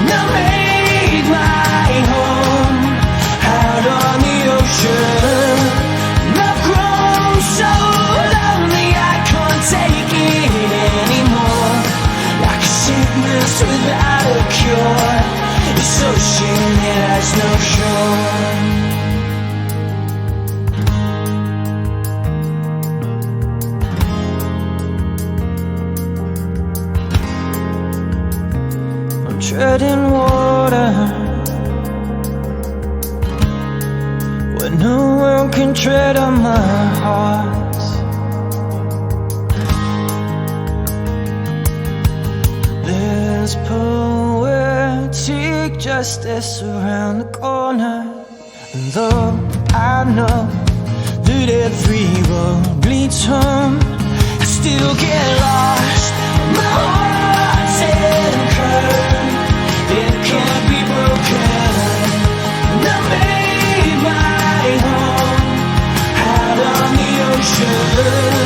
And I made my home out on the ocean. And I've grown so lonely I can't take it anymore. Like a sickness without a cure, this ocean it has no shore. I'm treading water where no one can don't tread on my heart. There's poetic justice around the corner, and though I know that every road leads home, I still get lost. My heart's anchored, it can't be broken. And I made my home out on the ocean.